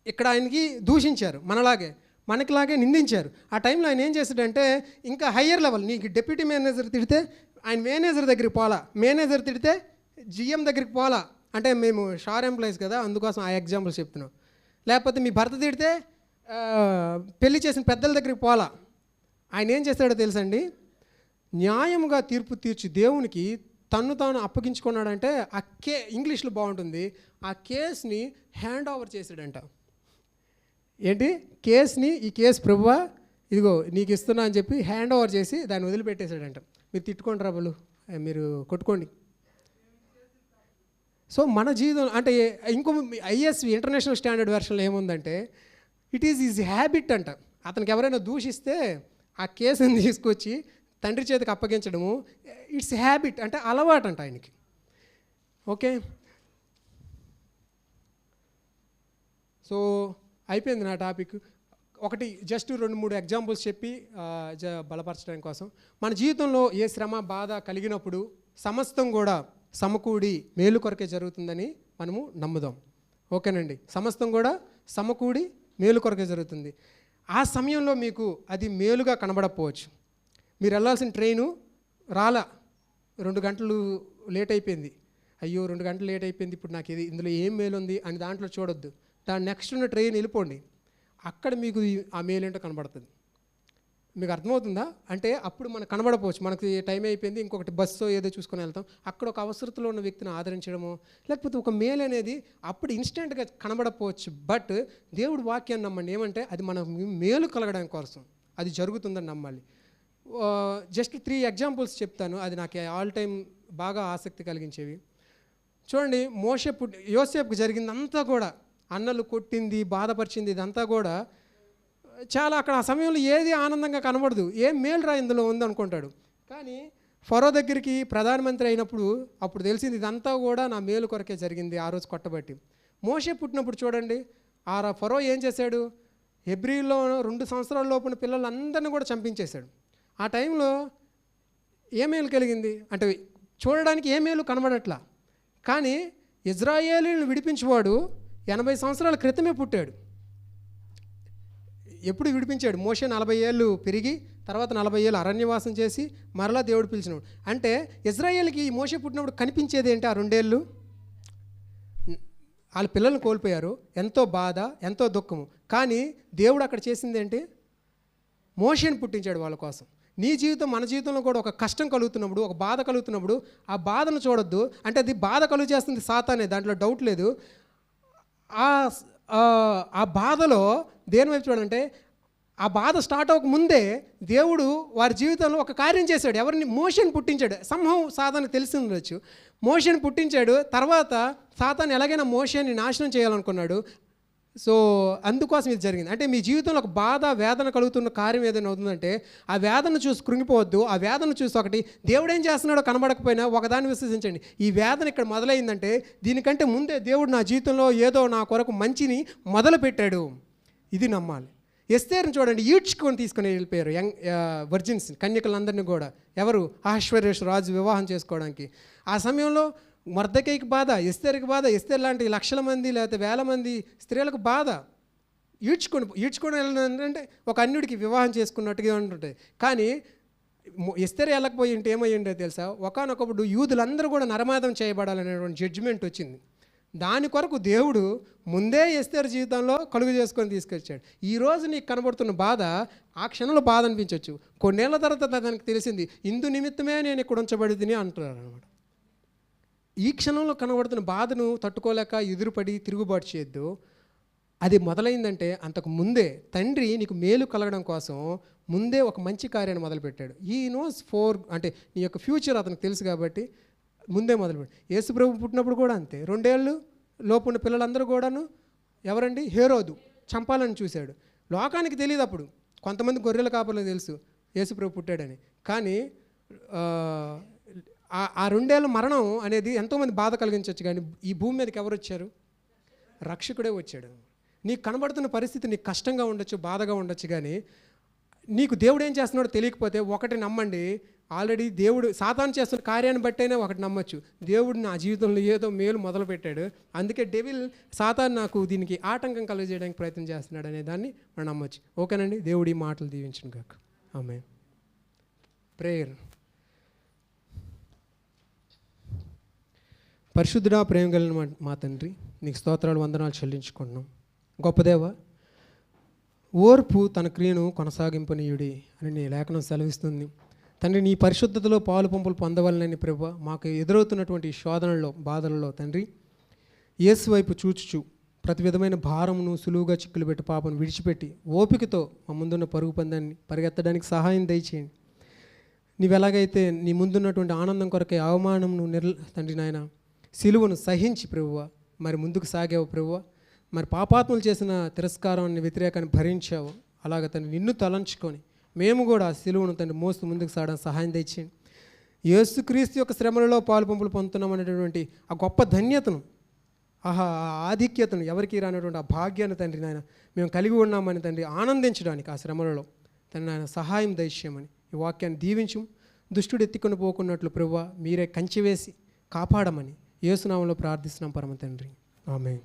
ఇక్కడ ఆయనకి దూషించారు మనలాగే, మనకిలాగే నిందించారు. ఆ టైంలో ఆయన ఏం చేశాడంటే ఇంకా హయ్యర్ లెవెల్, నీకు డిప్యూటీ మేనేజర్ తిడితే ఆయన మేనేజర్ దగ్గరికి పోలా, మేనేజర్ తిడితే జిఎం దగ్గరికి పోలా. అంటే మేము షార్ ఎంప్లాయీస్ కదా, అందుకోసం ఆ ఎగ్జాంపుల్స్ చెప్తున్నాం. లేకపోతే మీ భర్త తిడితే పెళ్లి చేసిన పెద్దల దగ్గరికి పోలా. ఆయన ఏం చేస్తాడో తెలుసండి, న్యాయముగా తీర్పు తీర్చి దేవునికి తన్ను తాను అప్పగించుకున్నాడంటే ఆ ఇంగ్లీష్లో బాగుంటుంది, ఆ కేసుని హ్యాండ్ ఓవర్ చేశాడంట. ఏంటి కేసుని, ఈ కేసు ప్రభువా ఇదిగో నీకు ఇస్తున్నా అని చెప్పి హ్యాండ్ ఓవర్ చేసి దాన్ని వదిలిపెట్టేశాడంట. మీరు తిట్టుకోండి రాబులు, మీరు కొట్టుకోండి. సో మన జీవితం అంటే ఇంకో ఐఎస్వి ఇంటర్నేషనల్ స్టాండర్డ్ వెర్షన్లో ఏముందంటే ఇట్ ఈజ్ ఈజ్ హ్యాబిట్ అంట. అతనికి ఎవరైనా దూషిస్తే ఆ కేసుని తీసుకొచ్చి తండ్రి చేతికి అప్పగించడము ఇట్స్ హ్యాబిట్, అంటే అలవాటు అంట ఆయనకి. ఓకే, సో అయిపోయింది నా టాపిక్. ఒకటి జస్ట్ 2-3 ఎగ్జాంపుల్స్ చెప్పి బలపరచడం కోసం. మన జీవితంలో ఏ శ్రమ బాధ కలిగినప్పుడు సమస్తం కూడా సమకూడి మేలు కొరకే జరుగుతుందని మనము నమ్ముదాం. ఓకేనండి, సమస్తం కూడా సమకూడి మేలు కొరకే జరుగుతుంది. ఆ సమయంలో మీకు అది మేలుగా కనబడకపోవచ్చు. మీరు వెళ్ళాల్సిన ట్రైను రాలా, 2 గంటలు లేట్ అయిపోయింది, అయ్యో 2 గంటలు లేట్ అయిపోయింది, ఇప్పుడు నాకు ఇది ఇందులో ఏం మేలు ఉంది అని దాంట్లో చూడొద్దు. దాని నెక్స్ట్ ఉన్న ట్రైన్ వెళ్ళిపోండి, అక్కడ మీకు ఆ మేలు ఏంటో కనబడుతుంది. మీకు అర్థమవుతుందా? అంటే అప్పుడు మనకు కనబడపోవచ్చు, మనకి టైం అయిపోయింది, ఇంకొకటి బస్సు ఏదో చూసుకొని వెళ్తాం, అక్కడ ఒక అవసరతలో ఉన్న వ్యక్తిని ఆదరించడము లేకపోతే ఒక మేలు అనేది అప్పుడు ఇన్స్టెంట్గా కనబడపోవచ్చు. బట్ దేవుడు వాక్యాన్ని నమ్మండి, ఏమంటే అది మన మేలు కలగడానికి కోసం అది జరుగుతుందని నమ్మాలి. జస్ట్ 3 ఎగ్జాంపుల్స్ చెప్తాను, అది నాకు ఆల్ టైం బాగా ఆసక్తి కలిగించేవి. చూడండి, యోసేపుకి జరిగిందంతా కూడా, అన్నలు కొట్టింది, బాధపరిచింది, ఇదంతా కూడా చాలా అక్కడ ఆ సమయంలో ఏది ఆనందంగా కనబడదు, ఏం మేలు రా ఇందులో ఉందనుకుంటాడు. కానీ ఫరో దగ్గరికి ప్రధానమంత్రి అయినప్పుడు అప్పుడు తెలిసింది ఇదంతా కూడా నా మేలు కొరకే జరిగింది ఆ రోజు కొట్టబట్టి. మోషే పుట్టినప్పుడు చూడండి, ఆ ఫరో ఏం చేశాడు, హెబ్రీలో 2 సంవత్సరాల లోపున పిల్లలందరినీ కూడా చంపించేశాడు. ఆ టైంలో ఏ మేలు కలిగింది అంటే చూడడానికి ఏ మేలు కనబడట్లా. కానీ ఇజ్రాయేలీని విడిపించేవాడు 80 సంవత్సరాల క్రితమే పుట్టాడు. ఎప్పుడు విడిపించాడు? మోషే 40 ఏళ్ళు పెరిగి తర్వాత 40 ఏళ్ళు అరణ్యవాసం చేసి మరలా దేవుడు పిలిచినాడు. అంటే ఇజ్రాయేల్కి ఈ మోషే పుట్టినప్పుడు కనిపించేది ఏంటి? ఆ 2 ఏళ్ళు వాళ్ళ పిల్లల్ని కోల్పోయారు, ఎంతో బాధ, ఎంతో దుఃఖము. కానీ దేవుడు అక్కడ చేసింది ఏంటి? మోషేని పుట్టించాడు వాళ్ళ కోసం. నీ జీవితం, మన జీవితంలో కూడా ఒక కష్టం కలుగుతున్నప్పుడు, ఒక బాధ కలుగుతున్నప్పుడు ఆ బాధను చూడొద్దు. అంటే అది బాధ కలుగు చేస్తుంది సాతానే, దాంట్లో డౌట్ లేదు. ఆ బాధలో దేని వైపు చూడంటే, ఆ బాధ స్టార్ట్ అవ్వక ముందే దేవుడు వారి జీవితంలో ఒక కార్యం చేశాడు. ఎవరిని? మోషేని పుట్టించాడు. సంభవం సాతానికి తెలిసి ఉండొచ్చు, మోషేని పుట్టించాడు. తర్వాత సాతాను ఎలాగైనా మోషేని నాశనం చేయాలనుకున్నాడు. సో అందుకోసం ఇది జరిగింది. అంటే మీ జీవితంలో ఒక బాధ, వేదన కలుగుతున్న కార్యం ఏదైనా అవుతుందంటే ఆ వేదన చూసి కృంగిపోవద్దు. ఆ వేదన చూసి ఒకటి దేవుడు ఏం చేస్తున్నాడో కనబడకపోయినా ఒకదాన్ని విశ్వసించండి, ఈ వేదన ఇక్కడ మొదలైందంటే దీనికంటే ముందే దేవుడు నా జీవితంలో ఏదో నా కొరకు మంచిని మొదలు పెట్టాడు, ఇది నమ్మాలి. ఎస్తేర్ని చూడండి, ఈడ్చుకొని తీసుకుని వెళ్ళిపోయారు వర్జిన్స్, కన్యకలందరినీ కూడా. ఎవరు? అహష్వేరోషు రాజు వివాహం చేసుకోవడానికి. ఆ సమయంలో మొర్దెకైకి బాధ, ఎస్తేర్కి బాధ, ఎస్తేర్ లాంటి లక్షల మంది లేకపోతే వేల మంది స్త్రీలకు బాధ. ఈడ్చుకొని వెళ్ళాలంటే ఒక అన్యుడికి వివాహం చేసుకున్నట్టుగా ఉంటుంటుంది. కానీ ఎస్తేర్ వెళ్ళకపోయి ఉంటే ఏమయ్యిందో తెలుసా? ఒకానొకప్పుడు యూదులందరూ కూడా నరమాదం చేయబడాలనేటువంటి జడ్జిమెంట్ వచ్చింది. దాని కొరకు దేవుడు ముందే ఎస్తేర్ జీవితంలో కలుగు చేసుకొని తీసుకొచ్చాడు. ఈరోజు నీకు కనబడుతున్న బాధ ఆ క్షణంలో బాధ అనిపించవచ్చు, కొన్నేళ్ల తర్వాత దానికి తెలిసింది ఇందు నిమిత్తమే నేను ఇక్కడ ఉంచబడితిని అంటున్నారు అనమాట. ఈ క్షణంలో కనబడుతున్న బాధను తట్టుకోలేక ఎదురుపడి తిరుగుబాటు చేయొద్దు. అది మొదలైందంటే అంతకు ముందే తండ్రి నీకు మేలు కలగడం కోసం ముందే ఒక మంచి కార్యాన్ని మొదలుపెట్టాడు. ఈ నోస్ అంటే నీ యొక్క ఫ్యూచర్ అతనికి తెలుసు కాబట్టి ముందే మొదలుపెట్టాడు. యేసుప్రభు పుట్టినప్పుడు కూడా అంతే. 2 ఏళ్ళు లోపు ఉన్న పిల్లలందరూ కూడాను ఎవరండి? హేరోదు చంపాలని చూశాడు. లోకానికి తెలియదు అప్పుడు, కొంతమంది గొర్రెల కాపర్లకు తెలుసు యేసుప్రభు పుట్టాడని. కానీ ఆ 2 ఏళ్ళ మరణం అనేది ఎంతోమంది బాధ కలిగించవచ్చు. కానీ ఈ భూమి మీదకి ఎవరు వచ్చారు? రక్షకుడే వచ్చాడు. నీకు కనబడుతున్న పరిస్థితి నీకు కష్టంగా ఉండొచ్చు, బాధగా ఉండొచ్చు. కానీ నీకు దేవుడు ఏం చేస్తున్నాడో తెలియకపోతే ఒకటి నమ్మండి, ఆల్రెడీ దేవుడు సాతాను చేస్తున్న కార్యాన్ని బట్టైనా ఒకటి నమ్మొచ్చు, దేవుడు నా జీవితంలో ఏదో మేలు మొదలుపెట్టాడు, అందుకే డెవిల్ సాతాను నాకు దీనికి ఆటంకం కలుగజేయడానికి ప్రయత్నం చేస్తున్నాడు అనే దాన్ని మనం నమ్మొచ్చు. ఓకేనండి, దేవుడు ఈ మాటలు దీవించును గాక. ఆమేన్. ప్రేయర్. పరిశుద్ధుడా, ప్రేమ కలిగిన మా తండ్రి, నీకు స్తోత్రాలు వందనాలు చెల్లించుకుంటున్నాం. గొప్ప దేవ, ఓర్పు తన క్రియను కొనసాగింపనీయుడి అని నీ లేఖనం సెలవిస్తుంది. తండ్రి, నీ పరిశుద్ధతలో పాలు పంపులు పొందవలనని ప్రభువా మాకు ఎదురవుతున్నటువంటి శోధనల్లో బాధలలో తండ్రి యేసు వైపు చూచుచు ప్రతి విధమైన భారమును సులువుగా చిక్కులు పెట్టి పాపను విడిచిపెట్టి ఓపికతో మా ముందున్న పరుగు పందాన్ని పరిగెత్తడానికి సహాయం దయచేయండి. నీవెలాగైతే నీ ముందున్నటువంటి ఆనందం కొరకే అవమానమును తండ్రి నాయన సిలువను సహించి ప్రభువా మరి ముందుకు సాగావు ప్రభువా, మరి పాపాత్మలు చేసిన తిరస్కారాన్ని వ్యతిరేకాన్ని భరించావు, అలాగ తండ్రి నిన్ను తలంచుకొని మేము కూడా సిలువను తండ్రి మోస్తూ ముందుకు సాగడానికి సహాయం తెచ్చేయండి. యేసుక్రీస్తు యొక్క శ్రమలలో పాలు పంపులు పొందుతున్నాం అనేటటువంటి ఆ గొప్ప ధన్యతను, ఆ ఆధిక్యతను, ఎవరికి రానటువంటి ఆ భాగ్యాన్ని తండ్రి నాయన మేము కలిగి ఉన్నామని తండ్రి ఆనందించడానికి ఆ శ్రమలలో తండ్రి నాయన సహాయం దయచేయమని ఈ వాక్యాన్ని దీవించు. దుష్టుడు ఎత్తుకొని పోకున్నట్లు ప్రభువా మీరే కంచి వేసి కాపాడమని యేసు నామములో ప్రార్థిస్తున్నాం పరమ తండ్రి. ఆమేన్.